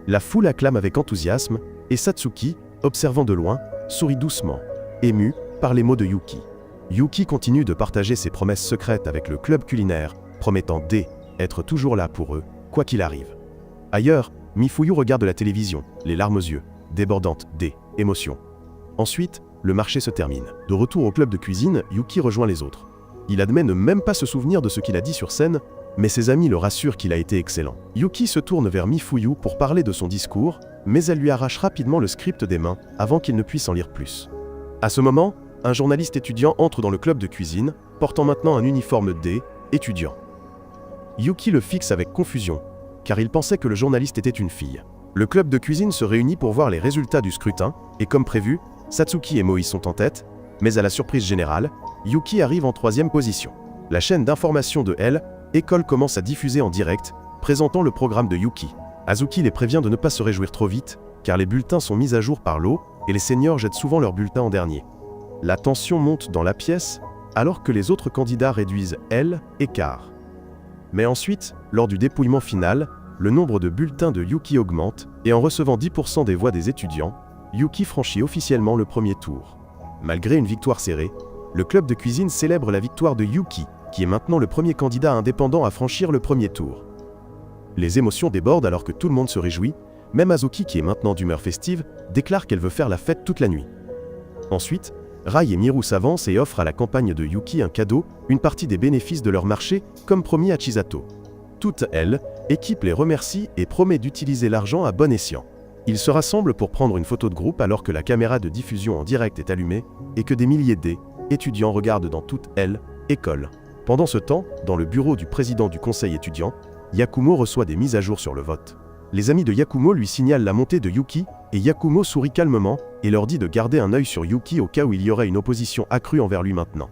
La foule acclame avec enthousiasme, et Satsuki, observant de loin, sourit doucement, ému par les mots de Yuki. Yuki continue de partager ses promesses secrètes avec le club culinaire, promettant d'être toujours là pour eux, quoi qu'il arrive. Ailleurs, Mifuyu regarde la télévision, les larmes aux yeux, débordantes d'émotions. Ensuite, le marché se termine. De retour au club de cuisine, Yuki rejoint les autres. Il admet ne même pas se souvenir de ce qu'il a dit sur scène, mais ses amis le rassurent qu'il a été excellent. Yuki se tourne vers Mifuyu pour parler de son discours, mais elle lui arrache rapidement le script des mains avant qu'il ne puisse en lire plus. À ce moment, un journaliste étudiant entre dans le club de cuisine, portant maintenant un uniforme étudiant. Yuki le fixe avec confusion, car il pensait que le journaliste était une fille. Le club de cuisine se réunit pour voir les résultats du scrutin, et comme prévu, Satsuki et Mohi sont en tête, mais à la surprise générale, Yuki arrive en 3e position. La chaîne d'information de École commence à diffuser en direct, présentant le programme de Yuki. Azuki les prévient de ne pas se réjouir trop vite, car les bulletins sont mis à jour par et les seniors jettent souvent leur bulletin en dernier. La tension monte dans la pièce, alors que les autres candidats réduisent L et quart. Mais ensuite, lors du dépouillement final, le nombre de bulletins de Yuki augmente, et en recevant 10% des voix des étudiants, Yuki franchit officiellement le premier tour. Malgré une victoire serrée, le club de cuisine célèbre la victoire de Yuki, qui est maintenant le premier candidat indépendant à franchir le premier tour. Les émotions débordent alors que tout le monde se réjouit, même Azuki, qui est maintenant d'humeur festive, déclare qu'elle veut faire la fête toute la nuit. Ensuite, Rai et Miru s'avancent et offrent à la campagne de Yuki un cadeau, une partie des bénéfices de leur marché, comme promis à Chisato. Toute elle, équipe les remercie et promet d'utiliser l'argent à bon escient. Ils se rassemblent pour prendre une photo de groupe alors que la caméra de diffusion en direct est allumée et que des milliers d'étudiants regardent dans toute école. Pendant ce temps, dans le bureau du président du conseil étudiant, Yakumo reçoit des mises à jour sur le vote. Les amis de Yakumo lui signalent la montée de Yuki, et Yakumo sourit calmement et leur dit de garder un œil sur Yuki au cas où il y aurait une opposition accrue envers lui maintenant.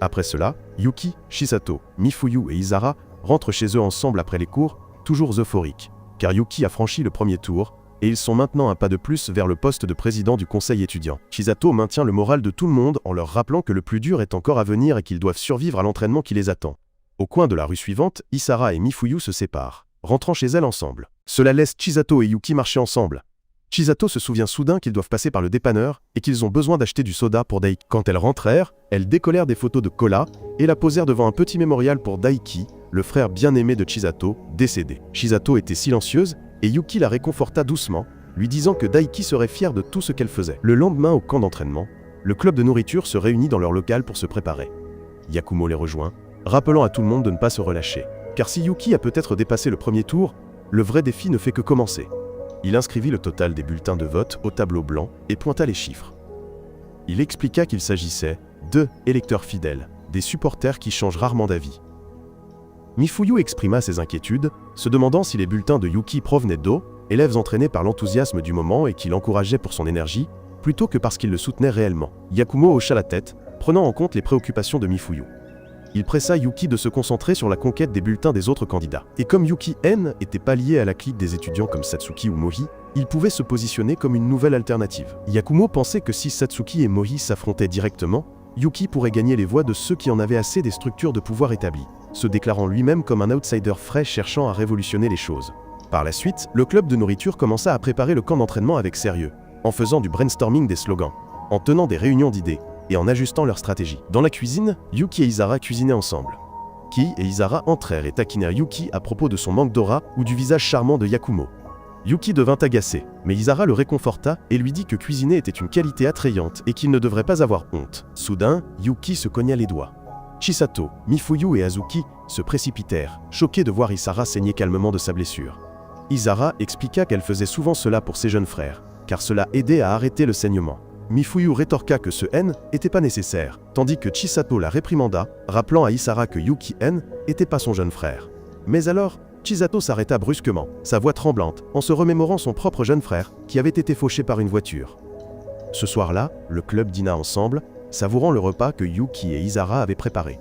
Après cela, Yuki, Chisato, Mifuyu et Isara rentrent chez eux ensemble après les cours, toujours euphoriques, car Yuki a franchi le premier tour, et ils sont maintenant un pas de plus vers le poste de président du conseil étudiant. Chisato maintient le moral de tout le monde en leur rappelant que le plus dur est encore à venir et qu'ils doivent survivre à l'entraînement qui les attend. Au coin de la rue suivante, Isara et Mifuyu se séparent, rentrant chez elles ensemble. Cela laisse Chisato et Yuki marcher ensemble. Chisato se souvient soudain qu'ils doivent passer par le dépanneur et qu'ils ont besoin d'acheter du soda pour Daiki. Quand elles rentrèrent, elles décollèrent des photos de Cola et la posèrent devant un petit mémorial pour Daiki, le frère bien-aimé de Chisato, décédé. Chisato était silencieuse et Yuki la réconforta doucement, lui disant que Daiki serait fière de tout ce qu'elle faisait. Le lendemain, au camp d'entraînement, le club de nourriture se réunit dans leur local pour se préparer. Yakumo les rejoint, rappelant à tout le monde de ne pas se relâcher. Car si Yuki a peut-être dépassé le premier tour, le vrai défi ne fait que commencer. Il inscrivit le total des bulletins de vote au tableau blanc et pointa les chiffres. Il expliqua qu'il s'agissait de électeurs fidèles, des supporters qui changent rarement d'avis. Mifuyu exprima ses inquiétudes, se demandant si les bulletins de Yuki provenaient d'O, élèves entraînés par l'enthousiasme du moment et qui l'encourageaient pour son énergie, plutôt que parce qu'ils le soutenaient réellement. Yakumo hocha la tête, prenant en compte les préoccupations de Mifuyu. Il pressa Yuki de se concentrer sur la conquête des bulletins des autres candidats. Et comme Yuki N n'était pas lié à la clique des étudiants comme Satsuki ou Mohi, il pouvait se positionner comme une nouvelle alternative. Yakumo pensait que si Satsuki et Mohi s'affrontaient directement, Yuki pourrait gagner les voix de ceux qui en avaient assez des structures de pouvoir établies, se déclarant lui-même comme un outsider frais cherchant à révolutionner les choses. Par la suite, le club de nourriture commença à préparer le camp d'entraînement avec sérieux, en faisant du brainstorming des slogans, en tenant des réunions d'idées, et en ajustant leur stratégie. Dans la cuisine, Yuki et Isara cuisinaient ensemble. Ki et Isara entrèrent et taquinèrent Yuki à propos de son manque d'aura ou du visage charmant de Yakumo. Yuki devint agacé, mais Isara le réconforta et lui dit que cuisiner était une qualité attrayante et qu'il ne devrait pas avoir honte. Soudain, Yuki se cogna les doigts. Chisato, Mifuyu et Azuki se précipitèrent, choqués de voir Isara saigner calmement de sa blessure. Isara expliqua qu'elle faisait souvent cela pour ses jeunes frères, car cela aidait à arrêter le saignement. Mifuyu rétorqua que ce N n'était pas nécessaire, tandis que Chisato la réprimanda, rappelant à Isara que Yuki N n'était pas son jeune frère. Mais alors, Chisato s'arrêta brusquement, sa voix tremblante, en se remémorant son propre jeune frère, qui avait été fauché par une voiture. Ce soir-là, le club dîna ensemble, savourant le repas que Yuki et Isara avaient préparé.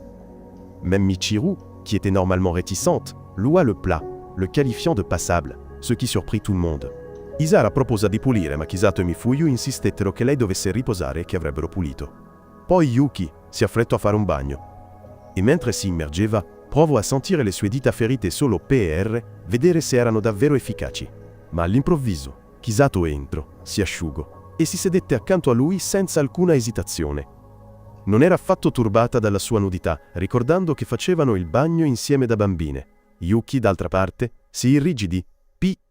Même Michiru, qui était normalement réticente, loua le plat, le qualifiant de passable, ce qui surprit tout le monde. Isara proposa di pulire, ma Chisato e Mifuyu insistettero che lei dovesse riposare e che avrebbero pulito. Poi Yuki si affrettò a fare un bagno. E mentre si immergeva, provò a sentire le sue dita ferite solo PR, vedere se erano davvero efficaci. Ma all'improvviso, Chisato entrò, si asciugò, e si sedette accanto a lui senza alcuna esitazione. Non era affatto turbata dalla sua nudità, ricordando che facevano il bagno insieme da bambine. Yuki, d'altra parte, si irrigidì,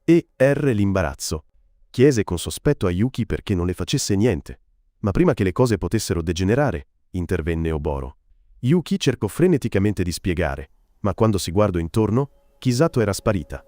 l'imbarazzo. Chiese con sospetto a Yuki perché non le facesse niente. Ma prima che le cose potessero degenerare, intervenne Oboro. Yuki cercò freneticamente di spiegare, ma quando si guardò intorno, Chisato era sparita.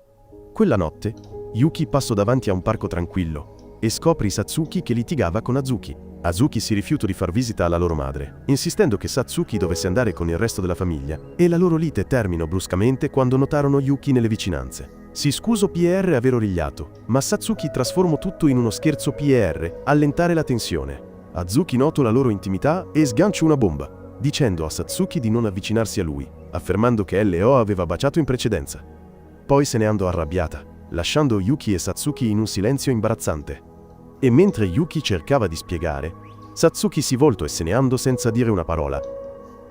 Quella notte, Yuki passò davanti a un parco tranquillo e scoprì Satsuki che litigava con Azuki. Azuki si rifiutò di far visita alla loro madre, insistendo che Satsuki dovesse andare con il resto della famiglia, e la loro lite terminò bruscamente quando notarono Yuki nelle vicinanze. Si scusò PR aver origliato, ma Satsuki trasformò tutto in uno scherzo PR, allentare la tensione. Azuki notò la loro intimità e sganciò una bomba, dicendo a Satsuki di non avvicinarsi a lui, affermando che LO aveva baciato in precedenza. Poi se ne andò arrabbiata, lasciando Yuki e Satsuki in un silenzio imbarazzante. E mentre Yuki cercava di spiegare, Satsuki si voltò e se ne andò senza dire una parola.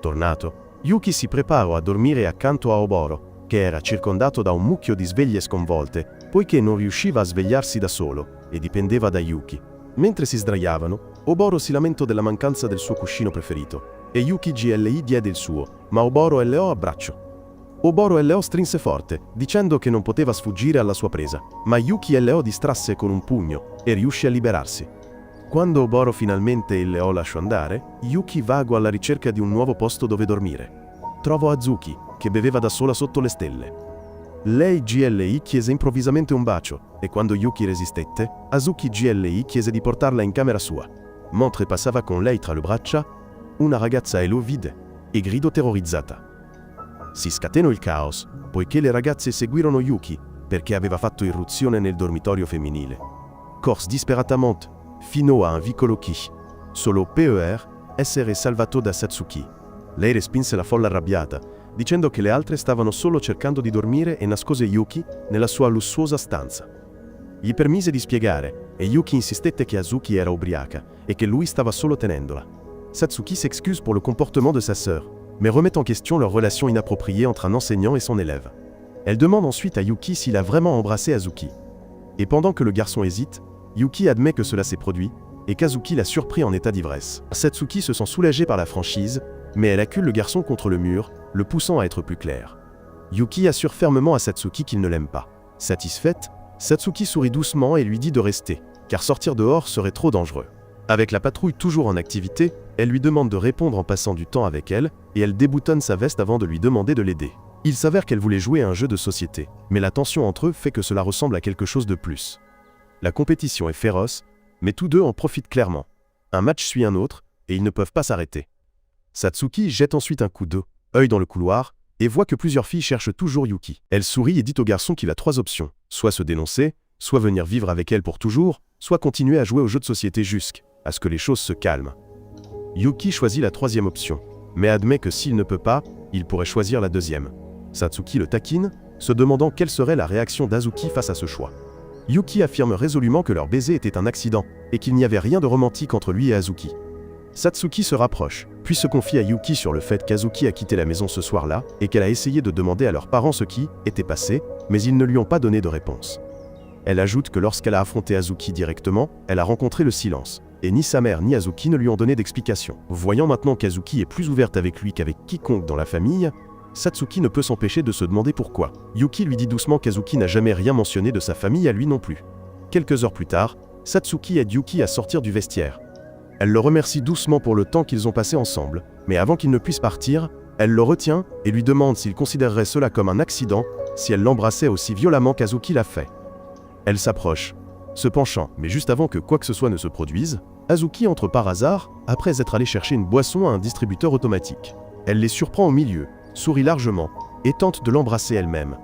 Tornato, Yuki si preparò a dormire accanto a Oboro, che era circondato da un mucchio di sveglie sconvolte, poiché non riusciva a svegliarsi da solo e dipendeva da Yuki. Mentre si sdraiavano, Oboro si lamentò della mancanza del suo cuscino preferito, e Yuki GLI diede il suo, ma Oboro LO abbraccio. Oboro LO strinse forte, dicendo che non poteva sfuggire alla sua presa, ma Yuki LO distrasse con un pugno e riuscì a liberarsi. Quando Oboro finalmente LO lasciò andare, Yuki vagò alla ricerca di un nuovo posto dove dormire. Trovò Azuki, che beveva da sola sotto le stelle. Lei GLI chiese improvvisamente un bacio, e quando Yuki resistette, Azuki GLI chiese di portarla in camera sua. Mentre passava con lei tra le braccia, una ragazza LO vide e gridò terrorizzata. Si scatenò il caos, poiché le ragazze seguirono Yuki, perché aveva fatto irruzione nel dormitorio femminile. Corse disperatamente, fino a un vicolo chi, solo per essere salvato da Satsuki. Lei respinse la folla arrabbiata, dicendo che le altre stavano solo cercando di dormire e nascose Yuki nella sua lussuosa stanza. Gli permise di spiegare, e Yuki insistette che Azuki era ubriaca e che lui stava solo tenendola. Satsuki s'excuse pour le comportement de sa sœur, mais remet en question leur relation inappropriée entre un enseignant et son élève. Elle demande ensuite à Yuki s'il a vraiment embrassé Azuki. Et pendant que le garçon hésite, Yuki admet que cela s'est produit, et qu'Azuki l'a surpris en état d'ivresse. Satsuki se sent soulagée par la franchise, mais elle accule le garçon contre le mur, le poussant à être plus clair. Yuki assure fermement à Satsuki qu'il ne l'aime pas. Satisfaite, Satsuki sourit doucement et lui dit de rester, car sortir dehors serait trop dangereux. Avec la patrouille toujours en activité, elle lui demande de répondre en passant du temps avec elle, et elle déboutonne sa veste avant de lui demander de l'aider. Il s'avère qu'elle voulait jouer à un jeu de société, mais la tension entre eux fait que cela ressemble à quelque chose de plus. La compétition est féroce, mais tous deux en profitent clairement. Un match suit un autre, et ils ne peuvent pas s'arrêter. Satsuki jette ensuite un coup d'œil dans le couloir, et voit que plusieurs filles cherchent toujours Yuki. Elle sourit et dit au garçon qu'il a 3 options, soit se dénoncer, soit venir vivre avec elle pour toujours, soit continuer à jouer au jeu de société jusqu'à ce que les choses se calment. Yuki choisit la 3e option, mais admet que s'il ne peut pas, il pourrait choisir la 2e. Satsuki le taquine, se demandant quelle serait la réaction d'Azuki face à ce choix. Yuki affirme résolument que leur baiser était un accident, et qu'il n'y avait rien de romantique entre lui et Azuki. Satsuki se rapproche, puis se confie à Yuki sur le fait qu'Azuki a quitté la maison ce soir-là, et qu'elle a essayé de demander à leurs parents ce qui était passé, mais ils ne lui ont pas donné de réponse. Elle ajoute que lorsqu'elle a affronté Azuki directement, elle a rencontré le silence, et ni sa mère ni Azuki ne lui ont donné d'explication. Voyant maintenant qu'Azuki est plus ouverte avec lui qu'avec quiconque dans la famille, Satsuki ne peut s'empêcher de se demander pourquoi. Yuki lui dit doucement qu'Azuki n'a jamais rien mentionné de sa famille à lui non plus. Quelques heures plus tard, Satsuki aide Yuki à sortir du vestiaire. Elle le remercie doucement pour le temps qu'ils ont passé ensemble, mais avant qu'il ne puisse partir, elle le retient et lui demande s'il considérerait cela comme un accident si elle l'embrassait aussi violemment qu'Azuki l'a fait. Elle s'approche, se penchant, mais juste avant que quoi que ce soit ne se produise, Azuki entre par hasard, après être allé chercher une boisson à un distributeur automatique. Elle les surprend au milieu, sourit largement, et tente de l'embrasser elle-même.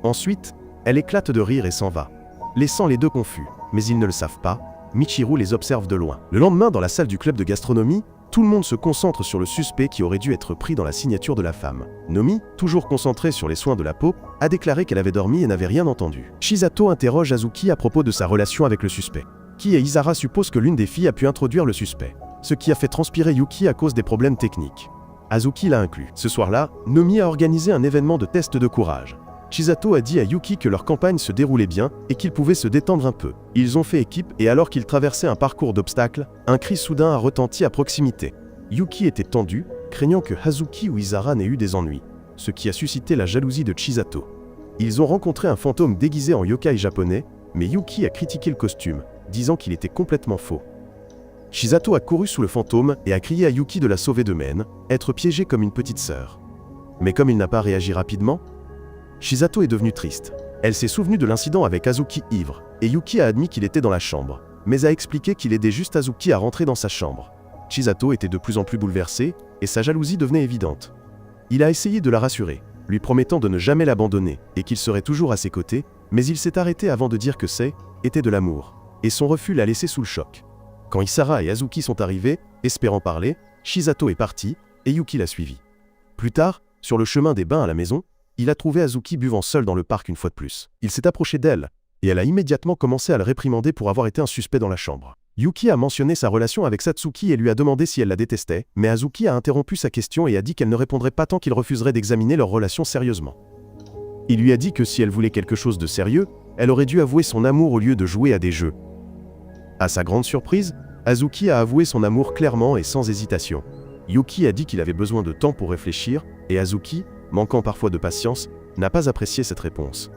Ensuite, elle éclate de rire et s'en va, laissant les deux confus, mais ils ne le savent pas, Michiru les observe de loin. Le lendemain, dans la salle du club de gastronomie, tout le monde se concentre sur le suspect qui aurait dû être pris dans la signature de la femme. Nomi, toujours concentrée sur les soins de la peau, a déclaré qu'elle avait dormi et n'avait rien entendu. Shizato interroge Azuki à propos de sa relation avec le suspect. Ki et Isara supposent que l'une des filles a pu introduire le suspect, ce qui a fait transpirer Yuki à cause des problèmes techniques. Azuki l'a inclus. Ce soir-là, Nomi a organisé un événement de test de courage. Shizato a dit à Yuki que leur campagne se déroulait bien et qu'ils pouvaient se détendre un peu. Ils ont fait équipe et alors qu'ils traversaient un parcours d'obstacles, un cri soudain a retenti à proximité. Yuki était tendu, craignant que Hazuki ou Isara n'aient eu des ennuis, ce qui a suscité la jalousie de Chisato. Ils ont rencontré un fantôme déguisé en yokai japonais, mais Yuki a critiqué le costume, disant qu'il était complètement faux. Chisato a couru sous le fantôme et a crié à Yuki de la sauver de Men, être piégée comme une petite sœur. Mais comme il n'a pas réagi rapidement, Chisato est devenue triste. Elle s'est souvenue de l'incident avec Azuki ivre, et Yuki a admis qu'il était dans la chambre, mais a expliqué qu'il aidait juste Azuki à rentrer dans sa chambre. Chisato était de plus en plus bouleversée, et sa jalousie devenait évidente. Il a essayé de la rassurer, lui promettant de ne jamais l'abandonner, et qu'il serait toujours à ses côtés, mais il s'est arrêté avant de dire que était de l'amour, et son refus l'a laissé sous le choc. Quand Isara et Azuki sont arrivés, espérant parler, Chisato est parti, et Yuki l'a suivi. Plus tard, sur le chemin des bains à la maison, il a trouvé Azuki buvant seul dans le parc une fois de plus. Il s'est approché d'elle, et elle a immédiatement commencé à le réprimander pour avoir été un suspect dans la chambre. Yuki a mentionné sa relation avec Satsuki et lui a demandé si elle la détestait, mais Hazuki a interrompu sa question et a dit qu'elle ne répondrait pas tant qu'il refuserait d'examiner leur relation sérieusement. Il lui a dit que si elle voulait quelque chose de sérieux, elle aurait dû avouer son amour au lieu de jouer à des jeux. À sa grande surprise, Hazuki a avoué son amour clairement et sans hésitation. Yuki a dit qu'il avait besoin de temps pour réfléchir, et Hazuki, manquant parfois de patience, n'a pas apprécié cette réponse.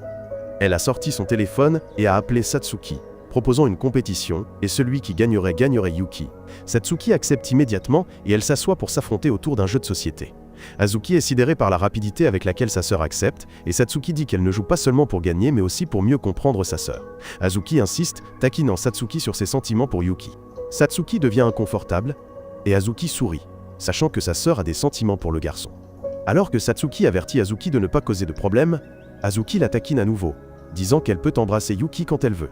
Elle a sorti son téléphone et a appelé Satsuki, proposant une compétition, et celui qui gagnerait Yuki. Satsuki accepte immédiatement et elle s'assoit pour s'affronter autour d'un jeu de société. Hazuki est sidéré par la rapidité avec laquelle sa sœur accepte, et Satsuki dit qu'elle ne joue pas seulement pour gagner mais aussi pour mieux comprendre sa sœur. Hazuki insiste, taquinant Satsuki sur ses sentiments pour Yuki. Satsuki devient inconfortable, et Hazuki sourit, sachant que sa sœur a des sentiments pour le garçon. Alors que Satsuki avertit Hazuki de ne pas causer de problème, Hazuki la taquine à nouveau, disant qu'elle peut embrasser Yuki quand elle veut.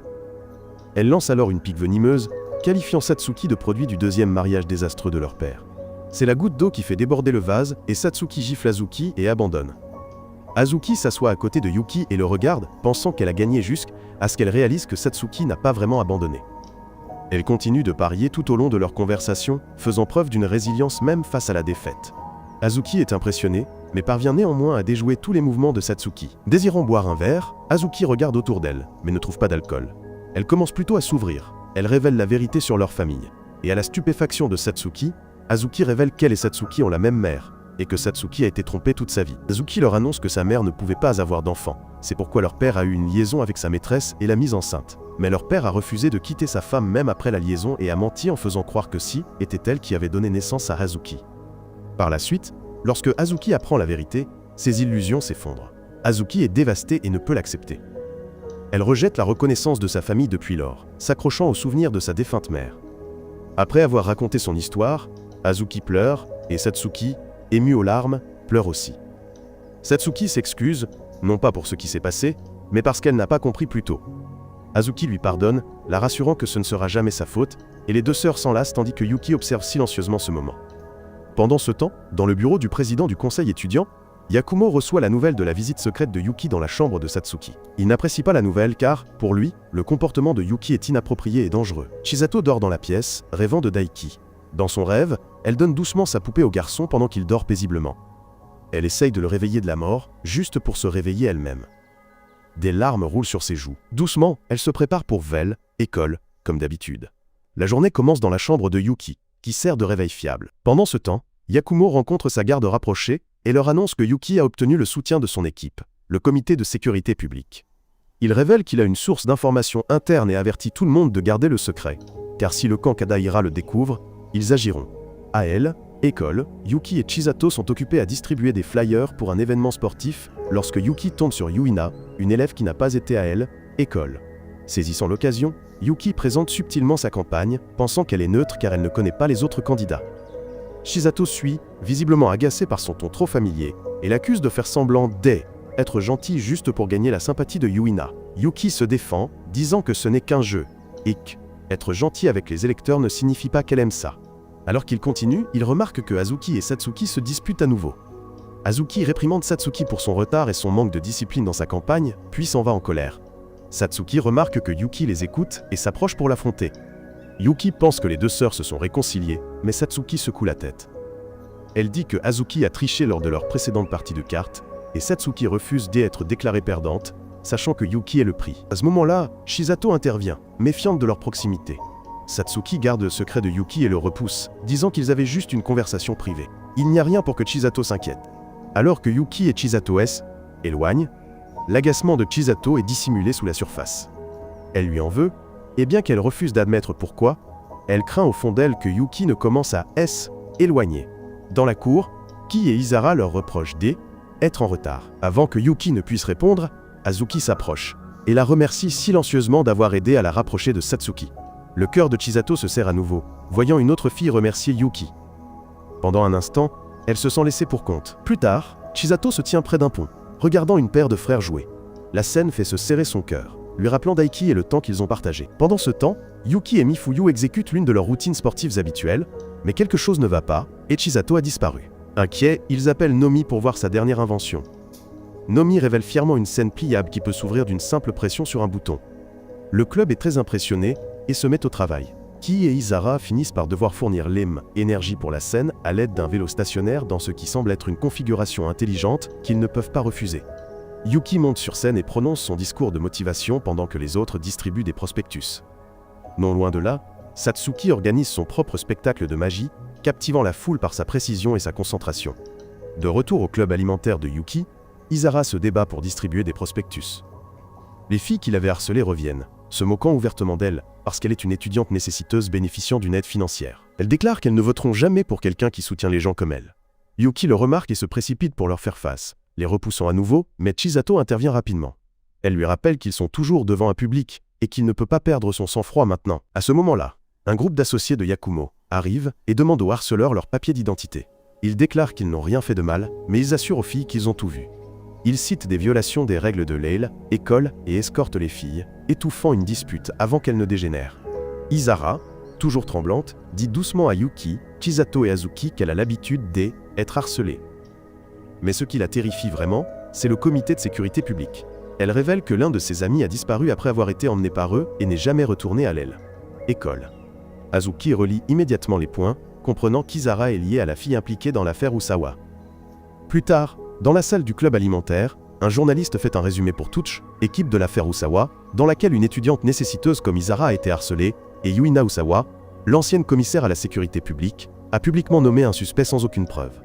Elle lance alors une pique venimeuse, qualifiant Satsuki de produit du deuxième mariage désastreux de leur père. C'est la goutte d'eau qui fait déborder le vase et Satsuki gifle Hazuki et abandonne. Hazuki s'assoit à côté de Yuki et le regarde, pensant qu'elle a gagné jusqu'à ce qu'elle réalise que Satsuki n'a pas vraiment abandonné. Elle continue de parier tout au long de leur conversation, faisant preuve d'une résilience même face à la défaite. Hazuki est impressionné, mais parvient néanmoins à déjouer tous les mouvements de Satsuki. Désirant boire un verre, Hazuki regarde autour d'elle, mais ne trouve pas d'alcool. Elle commence plutôt à s'ouvrir. Elle révèle la vérité sur leur famille. Et à la stupéfaction de Satsuki, Hazuki révèle qu'elle et Satsuki ont la même mère, et que Satsuki a été trompé toute sa vie. Hazuki leur annonce que sa mère ne pouvait pas avoir d'enfant. C'est pourquoi leur père a eu une liaison avec sa maîtresse et l'a mise enceinte. Mais leur père a refusé de quitter sa femme même après la liaison et a menti en faisant croire que si, était elle qui avait donné naissance à Hazuki. Par la suite, lorsque Hazuki apprend la vérité, ses illusions s'effondrent. Hazuki est dévastée et ne peut l'accepter. Elle rejette la reconnaissance de sa famille depuis lors, s'accrochant au souvenir de sa défunte mère. Après avoir raconté son histoire, Hazuki pleure, et Satsuki, ému aux larmes, pleure aussi. Satsuki s'excuse, non pas pour ce qui s'est passé, mais parce qu'elle n'a pas compris plus tôt. Hazuki lui pardonne, la rassurant que ce ne sera jamais sa faute, et les deux sœurs s'enlacent tandis que Yuki observe silencieusement ce moment. Pendant ce temps, dans le bureau du président du conseil étudiant, Yakumo reçoit la nouvelle de la visite secrète de Yuki dans la chambre de Satsuki. Il n'apprécie pas la nouvelle car, pour lui, le comportement de Yuki est inapproprié et dangereux. Chisato dort dans la pièce, rêvant de Daiki. Dans son rêve, elle donne doucement sa poupée au garçon pendant qu'il dort paisiblement. Elle essaye de le réveiller de la mort, juste pour se réveiller elle-même. Des larmes roulent sur ses joues. Doucement, elle se prépare pour Vel, école, comme d'habitude. La journée commence dans la chambre de Yuki, qui sert de réveil fiable. Pendant ce temps, Yakumo rencontre sa garde rapprochée et leur annonce que Yuki a obtenu le soutien de son équipe, le comité de sécurité publique. Il révèle qu'il a une source d'information interne et avertit tout le monde de garder le secret, car si le camp Kadaira le découvre, ils agiront. À elle, école, Yuki et Chisato sont occupés à distribuer des flyers pour un événement sportif lorsque Yuki tombe sur Yuina, une élève qui n'a pas été à elle, école. Saisissant l'occasion, Yuki présente subtilement sa campagne, pensant qu'elle est neutre car elle ne connaît pas les autres candidats. Chisato suit, visiblement agacé par son ton trop familier, et l'accuse de faire semblant d'être gentil juste pour gagner la sympathie de Yuina. Yuki se défend, disant que ce n'est qu'un jeu, et qu'être gentil avec les électeurs ne signifie pas qu'elle aime ça. Alors qu'il continue, il remarque que Hazuki et Satsuki se disputent à nouveau. Hazuki réprimande Satsuki pour son retard et son manque de discipline dans sa campagne, puis s'en va en colère. Satsuki remarque que Yuki les écoute et s'approche pour l'affronter. Yuki pense que les deux sœurs se sont réconciliées, mais Satsuki secoue la tête. Elle dit que Hazuki a triché lors de leur précédente partie de cartes, et Satsuki refuse d'être déclarée perdante, sachant que Yuki est le prix. À ce moment-là, Chisato intervient, méfiante de leur proximité. Satsuki garde le secret de Yuki et le repousse, disant qu'ils avaient juste une conversation privée. Il n'y a rien pour que Chisato s'inquiète. Alors que Yuki et Chisato s'éloignent, l'agacement de Chisato est dissimulé sous la surface. Elle lui en veut, et bien qu'elle refuse d'admettre pourquoi, elle craint au fond d'elle que Yuki ne commence à s'éloigner. Dans la cour, Ki et Isara leur reprochent d'être en retard. Avant que Yuki ne puisse répondre, Hazuki s'approche et la remercie silencieusement d'avoir aidé à la rapprocher de Satsuki. Le cœur de Chisato se serre à nouveau, voyant une autre fille remercier Yuki. Pendant un instant, elle se sent laissée pour compte. Plus tard, Chisato se tient près d'un pont, regardant une paire de frères jouer. La scène fait se serrer son cœur, lui rappelant Daiki et le temps qu'ils ont partagé. Pendant ce temps, Yuki et Mifuyu exécutent l'une de leurs routines sportives habituelles, mais quelque chose ne va pas, et Chisato a disparu. Inquiets, ils appellent Nomi pour voir sa dernière invention. Nomi révèle fièrement une scène pliable qui peut s'ouvrir d'une simple pression sur un bouton. Le club est très impressionné et se met au travail. Ki et Isara finissent par devoir fournir l'énergie pour la scène à l'aide d'un vélo stationnaire dans ce qui semble être une configuration intelligente qu'ils ne peuvent pas refuser. Yuki monte sur scène et prononce son discours de motivation pendant que les autres distribuent des prospectus. Non loin de là, Satsuki organise son propre spectacle de magie, captivant la foule par sa précision et sa concentration. De retour au club alimentaire de Yuki, Isara se débat pour distribuer des prospectus. Les filles qui l'avaient harcelée reviennent, se moquant ouvertement d'elle, parce qu'elle est une étudiante nécessiteuse bénéficiant d'une aide financière. Elles déclarent qu'elles ne voteront jamais pour quelqu'un qui soutient les gens comme elle. Yuki le remarque et se précipite pour leur faire face, les repoussant à nouveau, mais Chisato intervient rapidement. Elle lui rappelle qu'ils sont toujours devant un public, et qu'il ne peut pas perdre son sang-froid maintenant. À ce moment-là, un groupe d'associés de Yakumo arrive et demande aux harceleurs leur papier d'identité. Ils déclarent qu'ils n'ont rien fait de mal, mais ils assurent aux filles qu'ils ont tout vu. Ils citent des violations des règles de l'école et escortent les filles, étouffant une dispute avant qu'elle ne dégénère. Isara, toujours tremblante, dit doucement à Yuki, Chisato et Azuki qu'elle a l'habitude d'être harcelée. Mais ce qui la terrifie vraiment, c'est le comité de sécurité publique. Elle révèle que l'un de ses amis a disparu après avoir été emmené par eux et n'est jamais retourné à l'école. Azuki relie immédiatement les points, comprenant qu'Isara est liée à la fille impliquée dans l'affaire Usawa. Plus tard, dans la salle du club alimentaire, un journaliste fait un résumé pour Touch, équipe de l'affaire Usawa, dans laquelle une étudiante nécessiteuse comme Isara a été harcelée, et Yuina Usawa, l'ancienne commissaire à la sécurité publique, a publiquement nommé un suspect sans aucune preuve.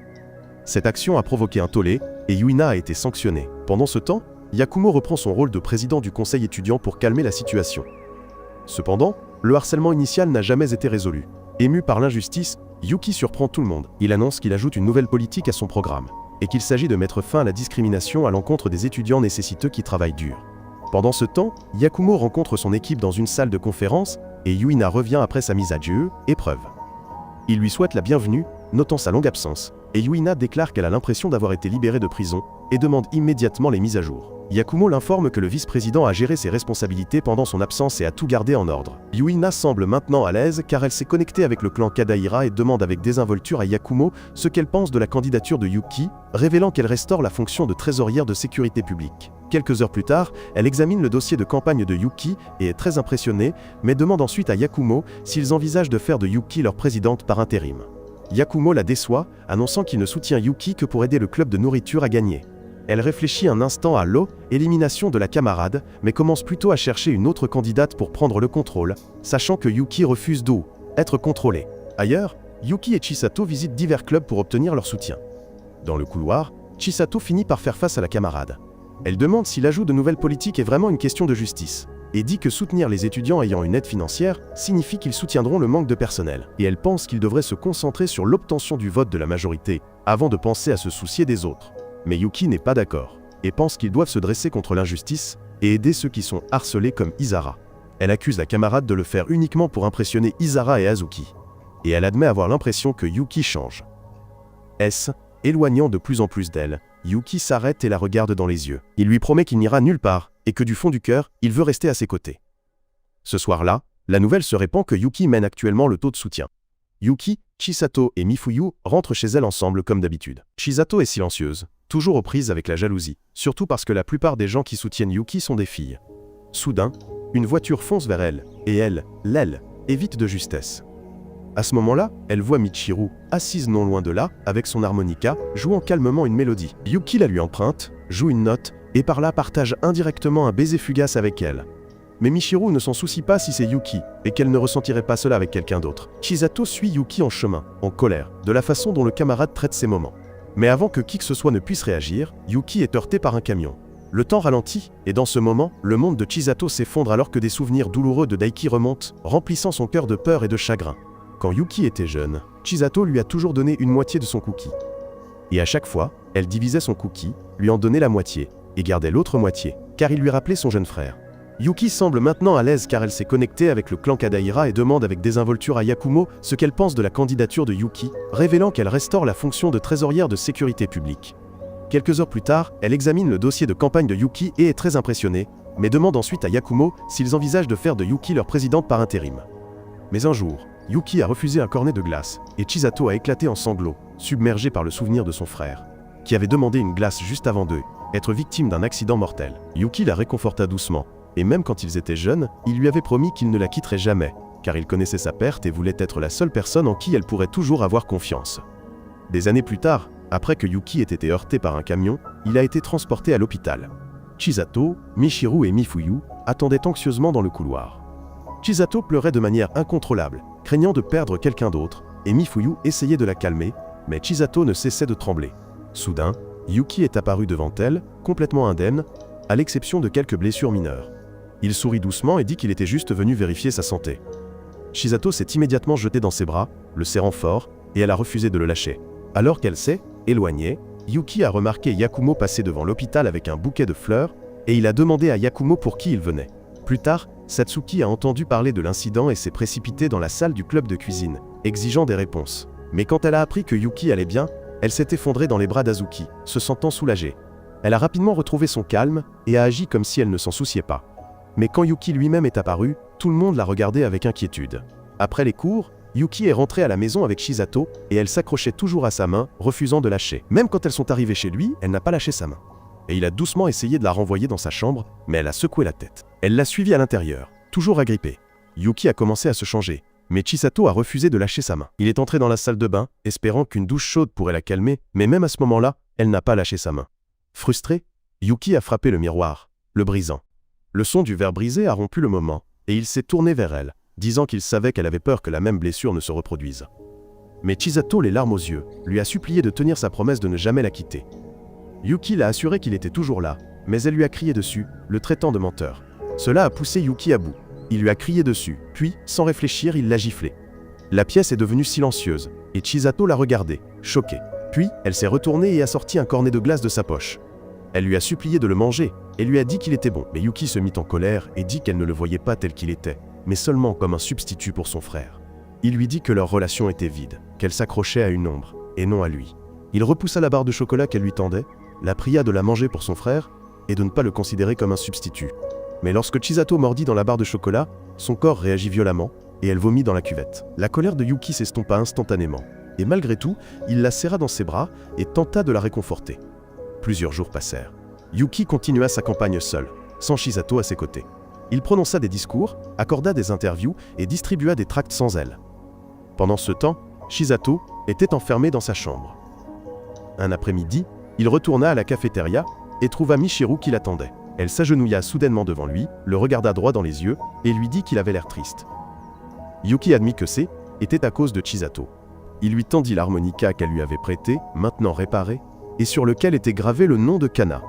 Cette action a provoqué un tollé, et Yuina a été sanctionnée. Pendant ce temps, Yakumo reprend son rôle de président du conseil étudiant pour calmer la situation. Cependant, le harcèlement initial n'a jamais été résolu. Ému par l'injustice, Yuki surprend tout le monde. Il annonce qu'il ajoute une nouvelle politique à son programme, et qu'il s'agit de mettre fin à la discrimination à l'encontre des étudiants nécessiteux qui travaillent dur. Pendant ce temps, Yakumo rencontre son équipe dans une salle de conférence, et Yuina revient après sa mise à dieu, épreuve. Il lui souhaite la bienvenue, notant sa longue absence, et Yuina déclare qu'elle a l'impression d'avoir été libérée de prison, et demande immédiatement les mises à jour. Yakumo l'informe que le vice-président a géré ses responsabilités pendant son absence et a tout gardé en ordre. Yuina semble maintenant à l'aise car elle s'est connectée avec le clan Kadaira et demande avec désinvolture à Yakumo ce qu'elle pense de la candidature de Yuki, révélant qu'elle restaure la fonction de trésorière de sécurité publique. Quelques heures plus tard, elle examine le dossier de campagne de Yuki et est très impressionnée, mais demande ensuite à Yakumo s'ils envisagent de faire de Yuki leur présidente par intérim. Yakumo la déçoit, annonçant qu'il ne soutient Yuki que pour aider le club de nourriture à gagner. Elle réfléchit un instant à l'élimination de la camarade, mais commence plutôt à chercher une autre candidate pour prendre le contrôle, sachant que Yuki refuse d'être contrôlée. Ailleurs, Yuki et Chisato visitent divers clubs pour obtenir leur soutien. Dans le couloir, Chisato finit par faire face à la camarade. Elle demande si l'ajout de nouvelles politiques est vraiment une question de justice, et dit que soutenir les étudiants ayant une aide financière signifie qu'ils soutiendront le manque de personnel. Et elle pense qu'ils devraient se concentrer sur l'obtention du vote de la majorité, avant de penser à se soucier des autres. Mais Yuki n'est pas d'accord, et pense qu'ils doivent se dresser contre l'injustice et aider ceux qui sont harcelés comme Isara. Elle accuse la camarade de le faire uniquement pour impressionner Isara et Azuki. Et elle admet avoir l'impression que Yuki change. Éloignant de plus en plus d'elle, Yuki s'arrête et la regarde dans les yeux. Il lui promet qu'il n'ira nulle part, et que du fond du cœur, il veut rester à ses côtés. Ce soir-là, la nouvelle se répand que Yuki mène actuellement le taux de soutien. Yuki, Chisato et Mifuyu rentrent chez elle ensemble comme d'habitude. Chisato est silencieuse, toujours aux prises avec la jalousie, surtout parce que la plupart des gens qui soutiennent Yuki sont des filles. Soudain, une voiture fonce vers elle, et elle, évite de justesse. À ce moment-là, elle voit Michiru, assise non loin de là, avec son harmonica, jouant calmement une mélodie. Yuki la lui emprunte, joue une note, et par là partage indirectement un baiser fugace avec elle. Mais Michiru ne s'en soucie pas si c'est Yuki, et qu'elle ne ressentirait pas cela avec quelqu'un d'autre. Chisato suit Yuki en chemin, en colère, de la façon dont le camarade traite ses moments. Mais avant que qui que ce soit ne puisse réagir, Yuki est heurté par un camion. Le temps ralentit, et dans ce moment, le monde de Chisato s'effondre alors que des souvenirs douloureux de Daiki remontent, remplissant son cœur de peur et de chagrin. Quand Yuki était jeune, Chisato lui a toujours donné une moitié de son cookie. Et à chaque fois, elle divisait son cookie, lui en donnait la moitié, et gardait l'autre moitié, car il lui rappelait son jeune frère. Yuki semble maintenant à l'aise car elle s'est connectée avec le clan Kadaira et demande avec désinvolture à Yakumo ce qu'elle pense de la candidature de Yuki, révélant qu'elle restaure la fonction de trésorière de sécurité publique. Quelques heures plus tard, elle examine le dossier de campagne de Yuki et est très impressionnée, mais demande ensuite à Yakumo s'ils envisagent de faire de Yuki leur présidente par intérim. Mais un jour, Yuki a refusé un cornet de glace, et Chisato a éclaté en sanglots, submergé par le souvenir de son frère, qui avait demandé une glace juste avant d'eux, être victime d'un accident mortel. Yuki la réconforta doucement, Et même quand ils étaient jeunes, il lui avait promis qu'il ne la quitterait jamais, car il connaissait sa perte et voulait être la seule personne en qui elle pourrait toujours avoir confiance. Des années plus tard, après que Yuki ait été heurté par un camion, il a été transporté à l'hôpital. Chisato, Michiru et Mifuyu attendaient anxieusement dans le couloir. Chisato pleurait de manière incontrôlable, craignant de perdre quelqu'un d'autre, et Mifuyu essayait de la calmer, mais Chisato ne cessait de trembler. Soudain, Yuki est apparu devant elle, complètement indemne, à l'exception de quelques blessures mineures. Il sourit doucement et dit qu'il était juste venu vérifier sa santé. Chisato s'est immédiatement jetée dans ses bras, le serrant fort, et elle a refusé de le lâcher. Alors qu'elle s'est éloignée, Yuki a remarqué Yakumo passer devant l'hôpital avec un bouquet de fleurs, et il a demandé à Yakumo pour qui il venait. Plus tard, Satsuki a entendu parler de l'incident et s'est précipitée dans la salle du club de cuisine, exigeant des réponses. Mais quand elle a appris que Yuki allait bien, elle s'est effondrée dans les bras d'Azuki, se sentant soulagée. Elle a rapidement retrouvé son calme et a agi comme si elle ne s'en souciait pas. Mais quand Yuki lui-même est apparu, tout le monde l'a regardé avec inquiétude. Après les cours, Yuki est rentrée à la maison avec Chisato et elle s'accrochait toujours à sa main, refusant de lâcher. Même quand elles sont arrivées chez lui, elle n'a pas lâché sa main. Et il a doucement essayé de la renvoyer dans sa chambre, mais elle a secoué la tête. Elle l'a suivi à l'intérieur, toujours agrippée. Yuki a commencé à se changer, mais Chisato a refusé de lâcher sa main. Il est entré dans la salle de bain, espérant qu'une douche chaude pourrait la calmer, mais même à ce moment-là, elle n'a pas lâché sa main. Frustré, Yuki a frappé le miroir, le brisant. Le son du verre brisé a rompu le moment, et il s'est tourné vers elle, disant qu'il savait qu'elle avait peur que la même blessure ne se reproduise. Mais Chisato, les larmes aux yeux, lui a supplié de tenir sa promesse de ne jamais la quitter. Yuki l'a assuré qu'il était toujours là, mais elle lui a crié dessus, le traitant de menteur. Cela a poussé Yuki à bout. Il lui a crié dessus, puis, sans réfléchir, il l'a giflé. La pièce est devenue silencieuse, et Chisato l'a regardée, choquée. Puis, elle s'est retournée et a sorti un cornet de glace de sa poche. Elle lui a supplié de le manger, et lui a dit qu'il était bon. Mais Yuki se mit en colère et dit qu'elle ne le voyait pas tel qu'il était, mais seulement comme un substitut pour son frère. Il lui dit que leur relation était vide, qu'elle s'accrochait à une ombre, et non à lui. Il repoussa la barre de chocolat qu'elle lui tendait, la pria de la manger pour son frère, et de ne pas le considérer comme un substitut. Mais lorsque Chisato mordit dans la barre de chocolat, son corps réagit violemment, et elle vomit dans la cuvette. La colère de Yuki s'estompa instantanément, et malgré tout, il la serra dans ses bras et tenta de la réconforter. Plusieurs jours passèrent. Yuki continua sa campagne seul, sans Chisato à ses côtés. Il prononça des discours, accorda des interviews et distribua des tracts sans elle. Pendant ce temps, Chisato était enfermé dans sa chambre. Un après-midi, il retourna à la cafétéria et trouva Michiru qui l'attendait. Elle s'agenouilla soudainement devant lui, le regarda droit dans les yeux et lui dit qu'il avait l'air triste. Yuki admit que était à cause de Chisato. Il lui tendit l'harmonica qu'elle lui avait prêté, maintenant réparé, et sur lequel était gravé le nom de Kana.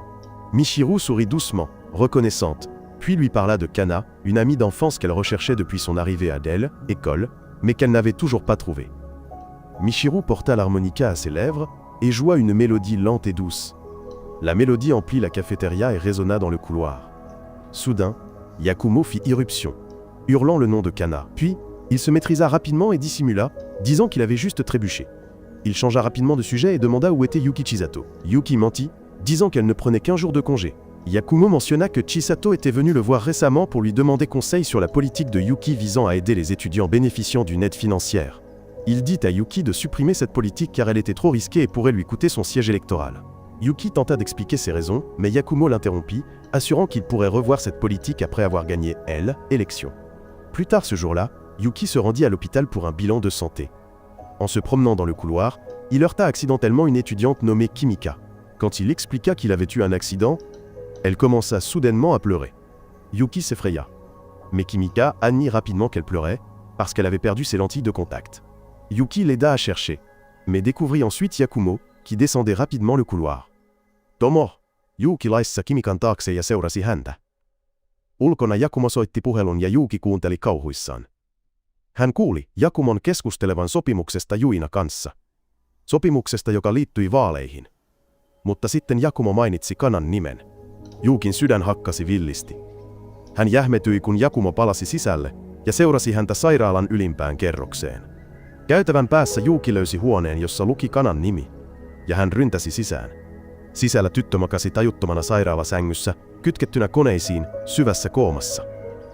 Michiru sourit doucement, reconnaissante, puis lui parla de Kana, une amie d'enfance qu'elle recherchait depuis son arrivée à Dell, école, mais qu'elle n'avait toujours pas trouvée. Michiru porta l'harmonica à ses lèvres et joua une mélodie lente et douce. La mélodie emplit la cafétéria et résonna dans le couloir. Soudain, Yakumo fit irruption, hurlant le nom de Kana. Puis, il se maîtrisa rapidement et dissimula, disant qu'il avait juste trébuché. Il changea rapidement de sujet et demanda où était Yuki Chisato. Yuki mentit, disant qu'elle ne prenait qu'un jour de congé. Yakumo mentionna que Chisato était venu le voir récemment pour lui demander conseil sur la politique de Yuki visant à aider les étudiants bénéficiant d'une aide financière. Il dit à Yuki de supprimer cette politique car elle était trop risquée et pourrait lui coûter son siège électoral. Yuki tenta d'expliquer ses raisons, mais Yakumo l'interrompit, assurant qu'il pourrait revoir cette politique après avoir gagné, l'élection. Plus tard ce jour-là, Yuki se rendit à l'hôpital pour un bilan de santé. En se promenant dans le couloir, il heurta accidentellement une étudiante nommée Kimika. Quand il expliqua qu'il avait eu un accident, elle commença soudainement à pleurer. Yuki s'effraya. Mais Kimika admit rapidement qu'elle pleurait, parce qu'elle avait perdu ses lentilles de contact. Yuki l'aida à chercher, mais découvrit ensuite Yakumo, qui descendait rapidement le couloir. Tomo, Yuki laissa Kimikan taakse ja seurasi häntä. Ulkona Yakumo soitti puhelun ja Yuki kuunteli kauhuissaan. Hän kuuli Yakumon keskustelevan sopimuksesta Yuina kanssa. Sopimuksesta, joka liittyi vaaleihin. Mutta sitten Yakumo mainitsi Kanan nimen. Yukin sydän hakkasi villisti. Hän jähmetyi, kun Yakumo palasi sisälle ja seurasi häntä sairaalan ylimpään kerrokseen. Käytävän päässä Yuki löysi huoneen, jossa luki Kanan nimi, ja hän ryntäsi sisään. Sisällä tyttö makasi tajuttomana sairaalasängyssä, kytkettynä koneisiin, syvässä koomassa.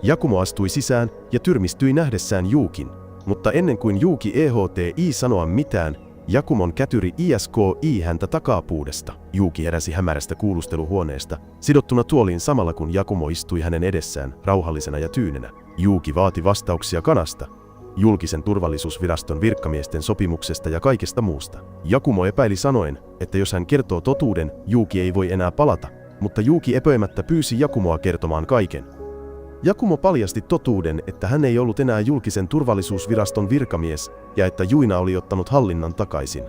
Yakumo astui sisään ja tyrmistyi nähdessään Yukin, mutta ennen kuin Yuki ehti sanoa mitään, Yakumon kätyri ISKI häntä takapuudesta. Yuki heräsi hämärästä kuulusteluhuoneesta, sidottuna tuoliin samalla kun Yakumo istui hänen edessään, rauhallisena ja tyynenä. Yuki vaati vastauksia Kanasta, julkisen turvallisuusviraston virkamiesten sopimuksesta ja kaikesta muusta. Yakumo epäili sanoen, että jos hän kertoo totuuden, Yuki ei voi enää palata, mutta Yuki epöimättä pyysi Yakumoa kertomaan kaiken. Yakumo paljasti totuuden, että hän ei ollut enää julkisen turvallisuusviraston virkamies ja että Yuina oli ottanut hallinnan takaisin.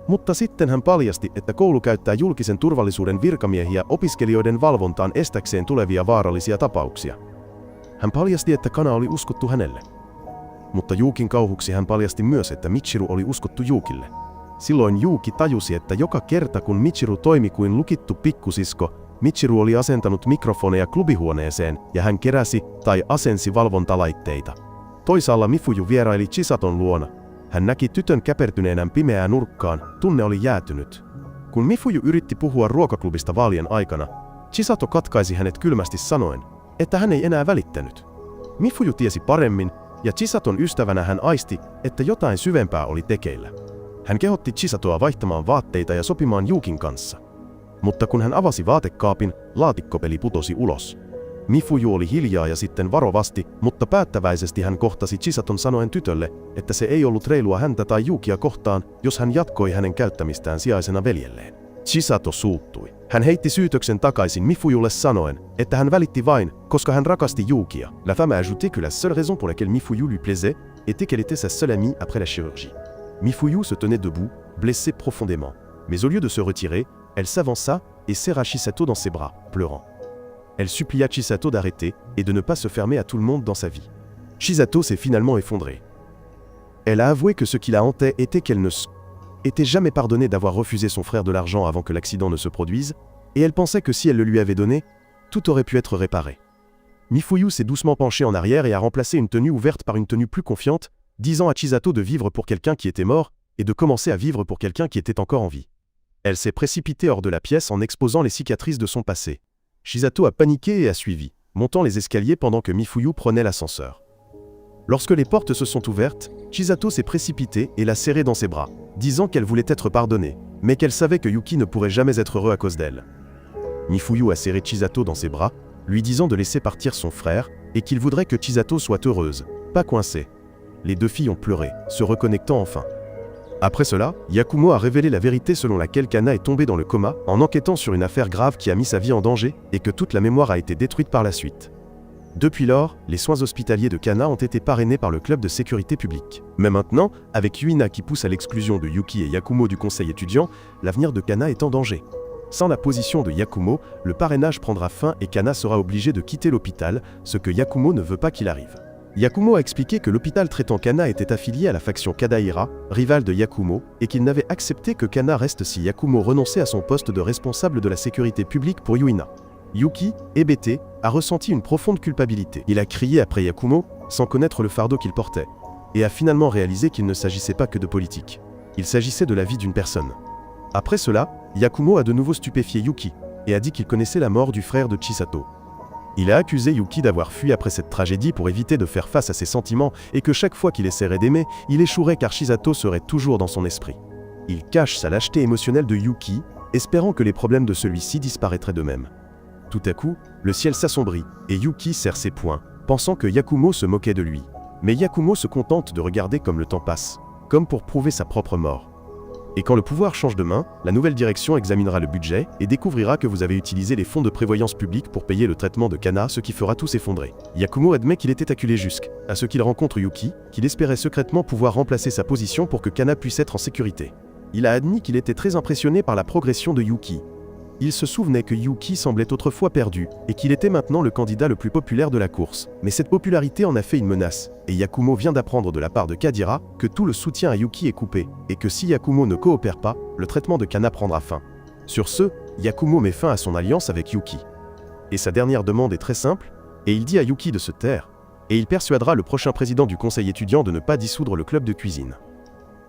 Mutta sitten hän paljasti, että koulu käyttää julkisen turvallisuuden virkamiehiä opiskelijoiden valvontaan estäkseen tulevia vaarallisia tapauksia. Hän paljasti, että Kana oli uskottu hänelle. Mutta Yukin kauhuksi hän paljasti myös, että Michiru oli uskottu Yukille. Silloin Yuki tajusi, että joka kerta kun Michiru toimi kuin lukittu pikkusisko, Michiru oli asentanut mikrofoneja klubihuoneeseen ja hän keräsi tai asensi valvontalaitteita. Toisaalla Mifuju vieraili Chisaton luona. Hän näki tytön käpertyneenä pimeään nurkkaan, tunne oli jäätynyt. Kun Mifuju yritti puhua ruokaklubista vaalien aikana, Chisato katkaisi hänet kylmästi sanoen, että hän ei enää välittänyt. Mifuju tiesi paremmin, ja Chisaton ystävänä hän aisti, että jotain syvempää oli tekeillä. Hän kehotti Chisatoa vaihtamaan vaatteita ja sopimaan Yukin kanssa. Mutta kun hän avasi vaatekaapin, laatikkopeli putosi ulos. Mifuju oli hiljaa ja sitten varovasti, mutta päättäväisesti hän kohtasi Chisaton sanoen tytölle, että se ei ollut reilua häntä tai Yukia kohtaan, jos hän jatkoi hänen käyttämistään sijaisena veljelleen. Chisato suuttui. Hän heitti syytöksen takaisin Mifujulle sanoen, että hän välitti vain, koska hän rakasti Yukia. La femme a ajouté que la seule raison pour laquelle Mifuju lui plaisait était qu'elle était sa seule amie après la chirurgie. Mifuju se tenait debout, blessée profondément. Mais au lieu de se retirer, elle s'avança et serra Chisato dans ses bras, pleurant. Elle supplia Chisato d'arrêter et de ne pas se fermer à tout le monde dans sa vie. Chisato s'est finalement effondrée. Elle a avoué que ce qui la hantait était qu'elle ne s'était jamais pardonné d'avoir refusé son frère de l'argent avant que l'accident ne se produise, et elle pensait que si elle le lui avait donné, tout aurait pu être réparé. Mifuju s'est doucement penchée en arrière et a remplacé une tenue ouverte par une tenue plus confiante, disant à Chisato de vivre pour quelqu'un qui était mort et de commencer à vivre pour quelqu'un qui était encore en vie. Elle s'est précipitée hors de la pièce en exposant les cicatrices de son passé. Chisato a paniqué et a suivi, montant les escaliers pendant que Mifuju prenait l'ascenseur. Lorsque les portes se sont ouvertes, Chisato s'est précipitée et l'a serrée dans ses bras, disant qu'elle voulait être pardonnée, mais qu'elle savait que Yuki ne pourrait jamais être heureux à cause d'elle. Mifuju a serré Chisato dans ses bras, lui disant de laisser partir son frère et qu'il voudrait que Chisato soit heureuse, pas coincée. Les deux filles ont pleuré, se reconnectant enfin. Après cela, Yakumo a révélé la vérité selon laquelle Kana est tombé dans le coma en enquêtant sur une affaire grave qui a mis sa vie en danger et que toute la mémoire a été détruite par la suite. Depuis lors, les soins hospitaliers de Kana ont été parrainés par le club de sécurité publique. Mais maintenant, avec Yuina qui pousse à l'exclusion de Yuki et Yakumo du conseil étudiant, l'avenir de Kana est en danger. Sans la position de Yakumo, le parrainage prendra fin et Kana sera obligé de quitter l'hôpital, ce que Yakumo ne veut pas qu'il arrive. Yakumo a expliqué que l'hôpital traitant Kana était affilié à la faction Kadaira, rivale de Yakumo, et qu'il n'avait accepté que Kana reste si Yakumo renonçait à son poste de responsable de la sécurité publique pour Yuina. Yuki, hébété, a ressenti une profonde culpabilité. Il a crié après Yakumo, sans connaître le fardeau qu'il portait, et a finalement réalisé qu'il ne s'agissait pas que de politique. Il s'agissait de la vie d'une personne. Après cela, Yakumo a de nouveau stupéfié Yuki, et a dit qu'il connaissait la mort du frère de Chisato. Il a accusé Yuki d'avoir fui après cette tragédie pour éviter de faire face à ses sentiments et que chaque fois qu'il essaierait d'aimer, il échouerait car Chisato serait toujours dans son esprit. Il cache sa lâcheté émotionnelle de Yuki, espérant que les problèmes de celui-ci disparaîtraient d'eux-mêmes. Tout à coup, le ciel s'assombrit et Yuki serre ses poings, pensant que Yakumo se moquait de lui. Mais Yakumo se contente de regarder comme le temps passe, comme pour prouver sa propre mort. Et quand le pouvoir change de main, la nouvelle direction examinera le budget et découvrira que vous avez utilisé les fonds de prévoyance publique pour payer le traitement de Kana, ce qui fera tout s'effondrer. Yakumo admet qu'il était acculé jusqu'à ce qu'il rencontre Yuki, qu'il espérait secrètement pouvoir remplacer sa position pour que Kana puisse être en sécurité. Il a admis qu'il était très impressionné par la progression de Yuki. Il se souvenait que Yuki semblait autrefois perdu et qu'il était maintenant le candidat le plus populaire de la course. Mais cette popularité en a fait une menace, et Yakumo vient d'apprendre de la part de Kadira que tout le soutien à Yuki est coupé, et que si Yakumo ne coopère pas, le traitement de Kana prendra fin. Sur ce, Yakumo met fin à son alliance avec Yuki. Et sa dernière demande est très simple, et il dit à Yuki de se taire, et il persuadera le prochain président du conseil étudiant de ne pas dissoudre le club de cuisine.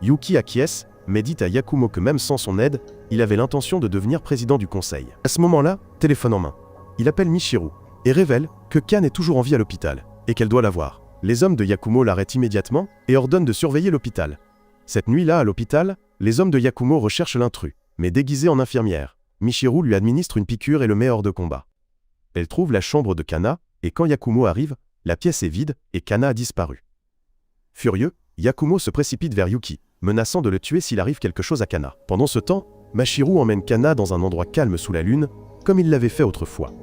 Yuki acquiesce, mais dit à Yakumo que même sans son aide, il avait l'intention de devenir président du conseil. À ce moment-là, téléphone en main, il appelle Michiru et révèle que Kan est toujours en vie à l'hôpital et qu'elle doit la voir. Les hommes de Yakumo l'arrêtent immédiatement et ordonnent de surveiller l'hôpital. Cette nuit-là, à l'hôpital, les hommes de Yakumo recherchent l'intrus, mais déguisé en infirmière. Michiru lui administre une piqûre et le met hors de combat. Elle trouve la chambre de Kana, et quand Yakumo arrive, la pièce est vide et Kana a disparu. Furieux, Yakumo se précipite vers Yuki, menaçant de le tuer s'il arrive quelque chose à Kana. Pendant ce temps, Machiru emmène Kana dans un endroit calme sous la lune, comme il l'avait fait autrefois.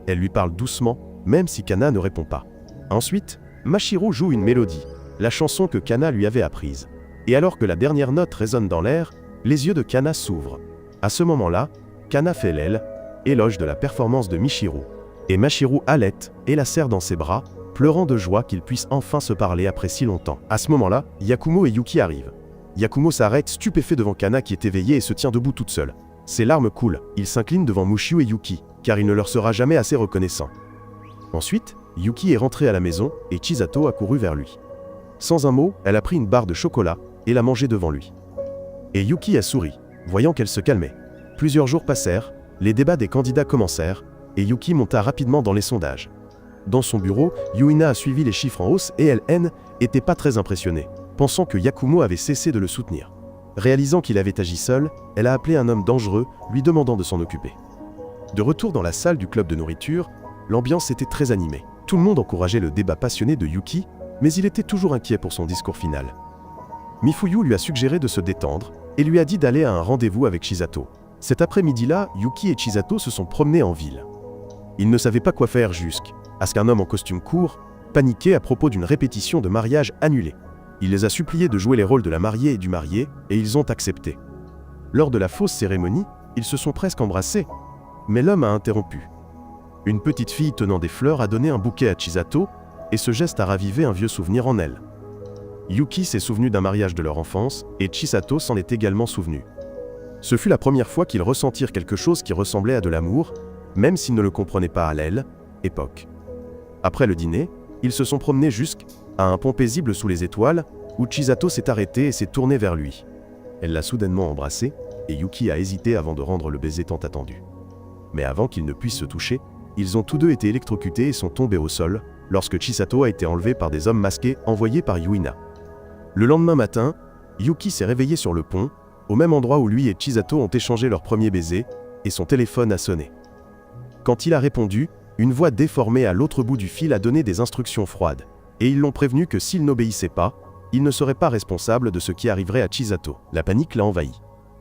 Elle lui parle doucement, même si Kana ne répond pas. Ensuite, Machiru joue une mélodie, la chanson que Kana lui avait apprise. Et alors que la dernière note résonne dans l'air, les yeux de Kana s'ouvrent. À ce moment-là, Kana fait l'aile, éloge de la performance de Michiru. Et Machiru halète et la serre dans ses bras, pleurant de joie qu'ils puissent enfin se parler après si longtemps. À ce moment-là, Yakumo et Yuki arrivent. Yakumo s'arrête stupéfait devant Kana qui est éveillée et se tient debout toute seule. Ses larmes coulent, il s'incline devant Mushiu et Yuki, car il ne leur sera jamais assez reconnaissant. Ensuite, Yuki est rentrée à la maison et Chisato a couru vers lui. Sans un mot, elle a pris une barre de chocolat et l'a mangée devant lui. Et Yuki a souri, voyant qu'elle se calmait. Plusieurs jours passèrent, les débats des candidats commencèrent, et Yuki monta rapidement dans les sondages. Dans son bureau, Yuina a suivi les chiffres en hausse et elle n'était pas très impressionnée, pensant que Yakumo avait cessé de le soutenir. Réalisant qu'il avait agi seul, elle a appelé un homme dangereux, lui demandant de s'en occuper. De retour dans la salle du club de nourriture, l'ambiance était très animée. Tout le monde encourageait le débat passionné de Yuki, mais il était toujours inquiet pour son discours final. Mifuyu lui a suggéré de se détendre et lui a dit d'aller à un rendez-vous avec Chisato. Cet après-midi-là, Yuki et Chisato se sont promenés en ville. Ils ne savaient pas quoi faire jusqu'à ce qu'un homme en costume court, paniquait à propos d'une répétition de mariage annulée. Il les a suppliés de jouer les rôles de la mariée et du marié, et ils ont accepté. Lors de la fausse cérémonie, ils se sont presque embrassés, mais l'homme a interrompu. Une petite fille tenant des fleurs a donné un bouquet à Chisato, et ce geste a ravivé un vieux souvenir en elle. Yuki s'est souvenu d'un mariage de leur enfance, et Chisato s'en est également souvenu. Ce fut la première fois qu'ils ressentirent quelque chose qui ressemblait à de l'amour, même s'ils ne le comprenaient pas à l'époque. Après le dîner, ils se sont promenés jusqu'à un pont paisible sous les étoiles, où Chisato s'est arrêtée et s'est tournée vers lui. Elle l'a soudainement embrassé, et Yuki a hésité avant de rendre le baiser tant attendu. Mais avant qu'ils ne puissent se toucher, ils ont tous deux été électrocutés et sont tombés au sol, lorsque Chisato a été enlevé par des hommes masqués envoyés par Yuina. Le lendemain matin, Yuki s'est réveillé sur le pont, au même endroit où lui et Chisato ont échangé leur premier baiser, et son téléphone a sonné. Quand il a répondu, une voix déformée à l'autre bout du fil a donné des instructions froides, et ils l'ont prévenu que s'il n'obéissait pas, il ne serait pas responsable de ce qui arriverait à Chisato. La panique l'a envahi.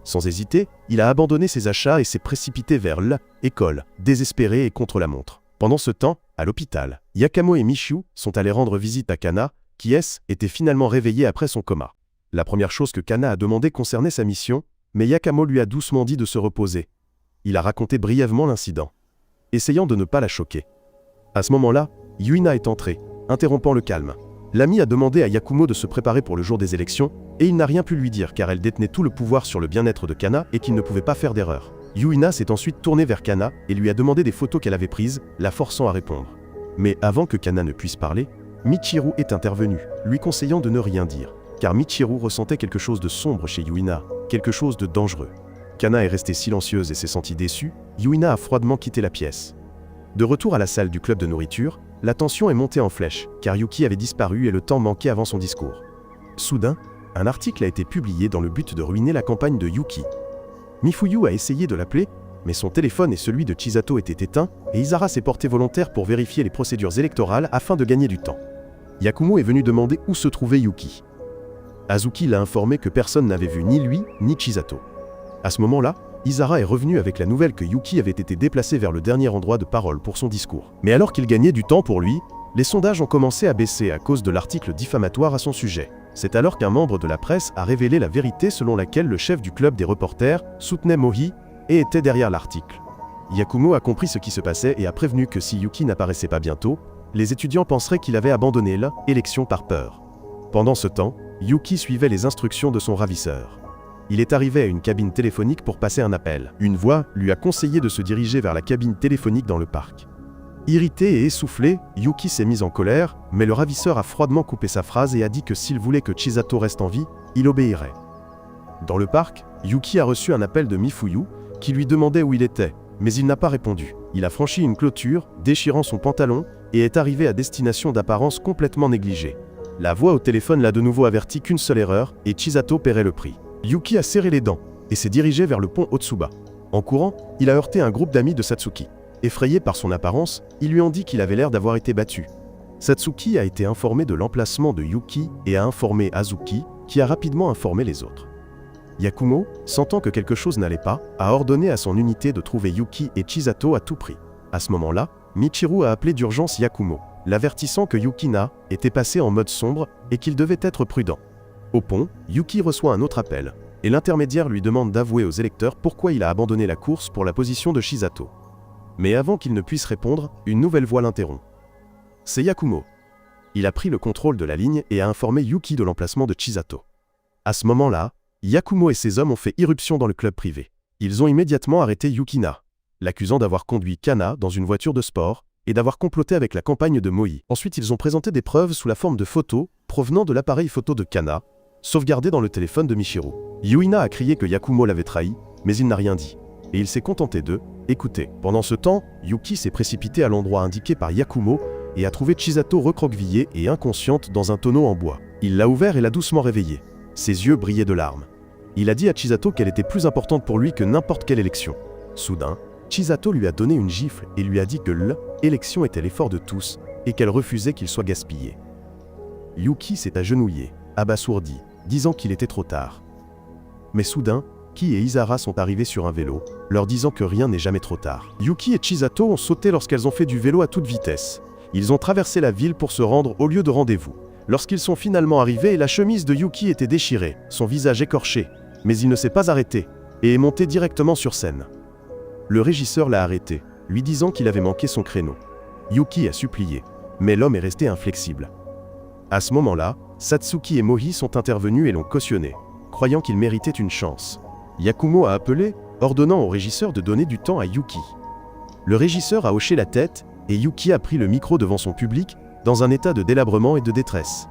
Sans hésiter, il a abandonné ses achats et s'est précipité vers l'école, désespéré et contre la montre. Pendant ce temps, à l'hôpital, Yakumo et Michiru sont allés rendre visite à Kana, qui était finalement réveillé après son coma. La première chose que Kana a demandé concernait sa mission, mais Yakumo lui a doucement dit de se reposer. Il a raconté brièvement l'incident, essayant de ne pas la choquer. À ce moment-là, Yuina est entrée, interrompant le calme. L'ami a demandé à Yakumo de se préparer pour le jour des élections, et il n'a rien pu lui dire car elle détenait tout le pouvoir sur le bien-être de Kana et qu'il ne pouvait pas faire d'erreur. Yuina s'est ensuite tournée vers Kana et lui a demandé des photos qu'elle avait prises, la forçant à répondre. Mais avant que Kana ne puisse parler, Michiru est intervenu, lui conseillant de ne rien dire, car Michiru ressentait quelque chose de sombre chez Yuina, quelque chose de dangereux. Kana est restée silencieuse et s'est sentie déçue, Yuina a froidement quitté la pièce. De retour à la salle du club de nourriture, la tension est montée en flèche, car Yuki avait disparu et le temps manquait avant son discours. Soudain, un article a été publié dans le but de ruiner la campagne de Yuki. Mifuyu a essayé de l'appeler, mais son téléphone et celui de Chisato étaient éteints, et Isara s'est porté volontaire pour vérifier les procédures électorales afin de gagner du temps. Yakumo est venu demander où se trouvait Yuki. Azuki l'a informé que personne n'avait vu ni lui ni Chisato. À ce moment-là, Isara est revenu avec la nouvelle que Yuki avait été déplacé vers le dernier endroit de parole pour son discours. Mais alors qu'il gagnait du temps pour lui, les sondages ont commencé à baisser à cause de l'article diffamatoire à son sujet. C'est alors qu'un membre de la presse a révélé la vérité selon laquelle le chef du club des reporters soutenait Mohi et était derrière l'article. Yakumo a compris ce qui se passait et a prévenu que si Yuki n'apparaissait pas bientôt, les étudiants penseraient qu'il avait abandonné l'élection par peur. Pendant ce temps, Yuki suivait les instructions de son ravisseur. Il est arrivé à une cabine téléphonique pour passer un appel. Une voix lui a conseillé de se diriger vers la cabine téléphonique dans le parc. Irrité et essoufflé, Yuki s'est mis en colère, mais le ravisseur a froidement coupé sa phrase et a dit que s'il voulait que Chisato reste en vie, il obéirait. Dans le parc, Yuki a reçu un appel de Mifuyu, qui lui demandait où il était, mais il n'a pas répondu. Il a franchi une clôture, déchirant son pantalon, et est arrivé à destination d'apparence complètement négligée. La voix au téléphone l'a de nouveau averti qu'une seule erreur, et Chisato paierait le prix. Yuki a serré les dents, et s'est dirigé vers le pont Otsuba. En courant, il a heurté un groupe d'amis de Satsuki. Effrayés par son apparence, ils lui ont dit qu'il avait l'air d'avoir été battu. Satsuki a été informé de l'emplacement de Yuki et a informé Azuki, qui a rapidement informé les autres. Yakumo, sentant que quelque chose n'allait pas, a ordonné à son unité de trouver Yuki et Chisato à tout prix. À ce moment-là, Michiru a appelé d'urgence Yakumo, l'avertissant que Yukina était passé en mode sombre et qu'il devait être prudent. Au pont, Yuki reçoit un autre appel, et l'intermédiaire lui demande d'avouer aux électeurs pourquoi il a abandonné la course pour la position de Chisato. Mais avant qu'il ne puisse répondre, une nouvelle voix l'interrompt. C'est Yakumo. Il a pris le contrôle de la ligne et a informé Yuki de l'emplacement de Chisato. À ce moment-là, Yakumo et ses hommes ont fait irruption dans le club privé. Ils ont immédiatement arrêté Yukina, l'accusant d'avoir conduit Kana dans une voiture de sport et d'avoir comploté avec la campagne de Moi. Ensuite, ils ont présenté des preuves sous la forme de photos provenant de l'appareil photo de Kana, sauvegardé dans le téléphone de Michiru. Yuina a crié que Yakumo l'avait trahi, mais il n'a rien dit, et il s'est contenté de « écouter ». Pendant ce temps, Yuki s'est précipité à l'endroit indiqué par Yakumo et a trouvé Chisato recroquevillée et inconsciente dans un tonneau en bois. Il l'a ouvert et l'a doucement réveillée. Ses yeux brillaient de larmes. Il a dit à Chisato qu'elle était plus importante pour lui que n'importe quelle élection. Soudain, Chisato lui a donné une gifle et lui a dit que l'élection était l'effort de tous et qu'elle refusait qu'il soit gaspillé. Yuki s'est agenouillé, abasourdi, disant qu'il était trop tard. Mais soudain, Ki et Isara sont arrivés sur un vélo, leur disant que rien n'est jamais trop tard. Yuki et Chisato ont sauté lorsqu'elles ont fait du vélo à toute vitesse. Ils ont traversé la ville pour se rendre au lieu de rendez-vous. Lorsqu'ils sont finalement arrivés, la chemise de Yuki était déchirée, son visage écorché, mais il ne s'est pas arrêté, et est monté directement sur scène. Le régisseur l'a arrêté, lui disant qu'il avait manqué son créneau. Yuki a supplié, mais l'homme est resté inflexible. À ce moment-là, Satsuki et Mohi sont intervenus et l'ont cautionné, croyant qu'il méritait une chance. Yakumo a appelé, ordonnant au régisseur de donner du temps à Yuki. Le régisseur a hoché la tête, et Yuki a pris le micro devant son public, dans un état de délabrement et de détresse.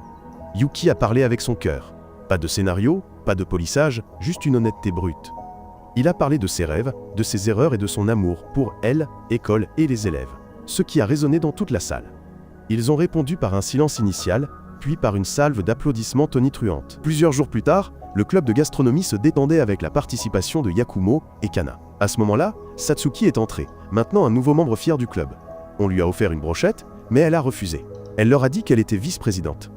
Yuki a parlé avec son cœur. Pas de scénario, pas de polissage, juste une honnêteté brute. Il a parlé de ses rêves, de ses erreurs et de son amour pour elle, école et les élèves. Ce qui a résonné dans toute la salle. Ils ont répondu par un silence initial, puis par une salve d'applaudissements tonitruantes. Plusieurs jours plus tard, le club de gastronomie se détendait avec la participation de Yakumo et Kana. À ce moment-là, Satsuki est entrée, maintenant un nouveau membre fier du club. On lui a offert une brochette, mais elle a refusé. Elle leur a dit qu'elle était vice-présidente.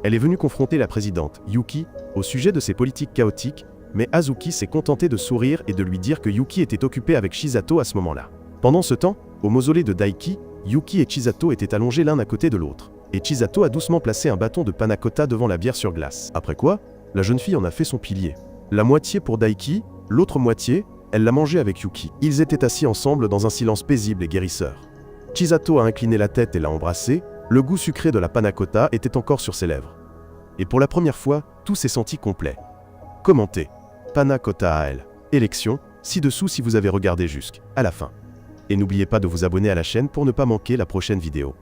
Elle est venue confronter la présidente, Yuki, au sujet de ses politiques chaotiques, mais Azuki s'est contenté de sourire et de lui dire que Yuki était occupé avec Chisato à ce moment-là. Pendant ce temps, au mausolée de Daiki, Yuki et Chisato étaient allongés l'un à côté de l'autre, et Chisato a doucement placé un bâton de panna cotta devant la bière sur glace. Après quoi, la jeune fille en a fait son pilier. La moitié pour Daiki, l'autre moitié, elle l'a mangé avec Yuki. Ils étaient assis ensemble dans un silence paisible et guérisseur. Chisato a incliné la tête et l'a embrassé, le goût sucré de la panna cotta était encore sur ses lèvres. Et pour la première fois, tout s'est senti complet. Commentez. Panna cotta à elle. Élection, ci-dessous si vous avez regardé jusqu'à la fin. Et n'oubliez pas de vous abonner à la chaîne pour ne pas manquer la prochaine vidéo.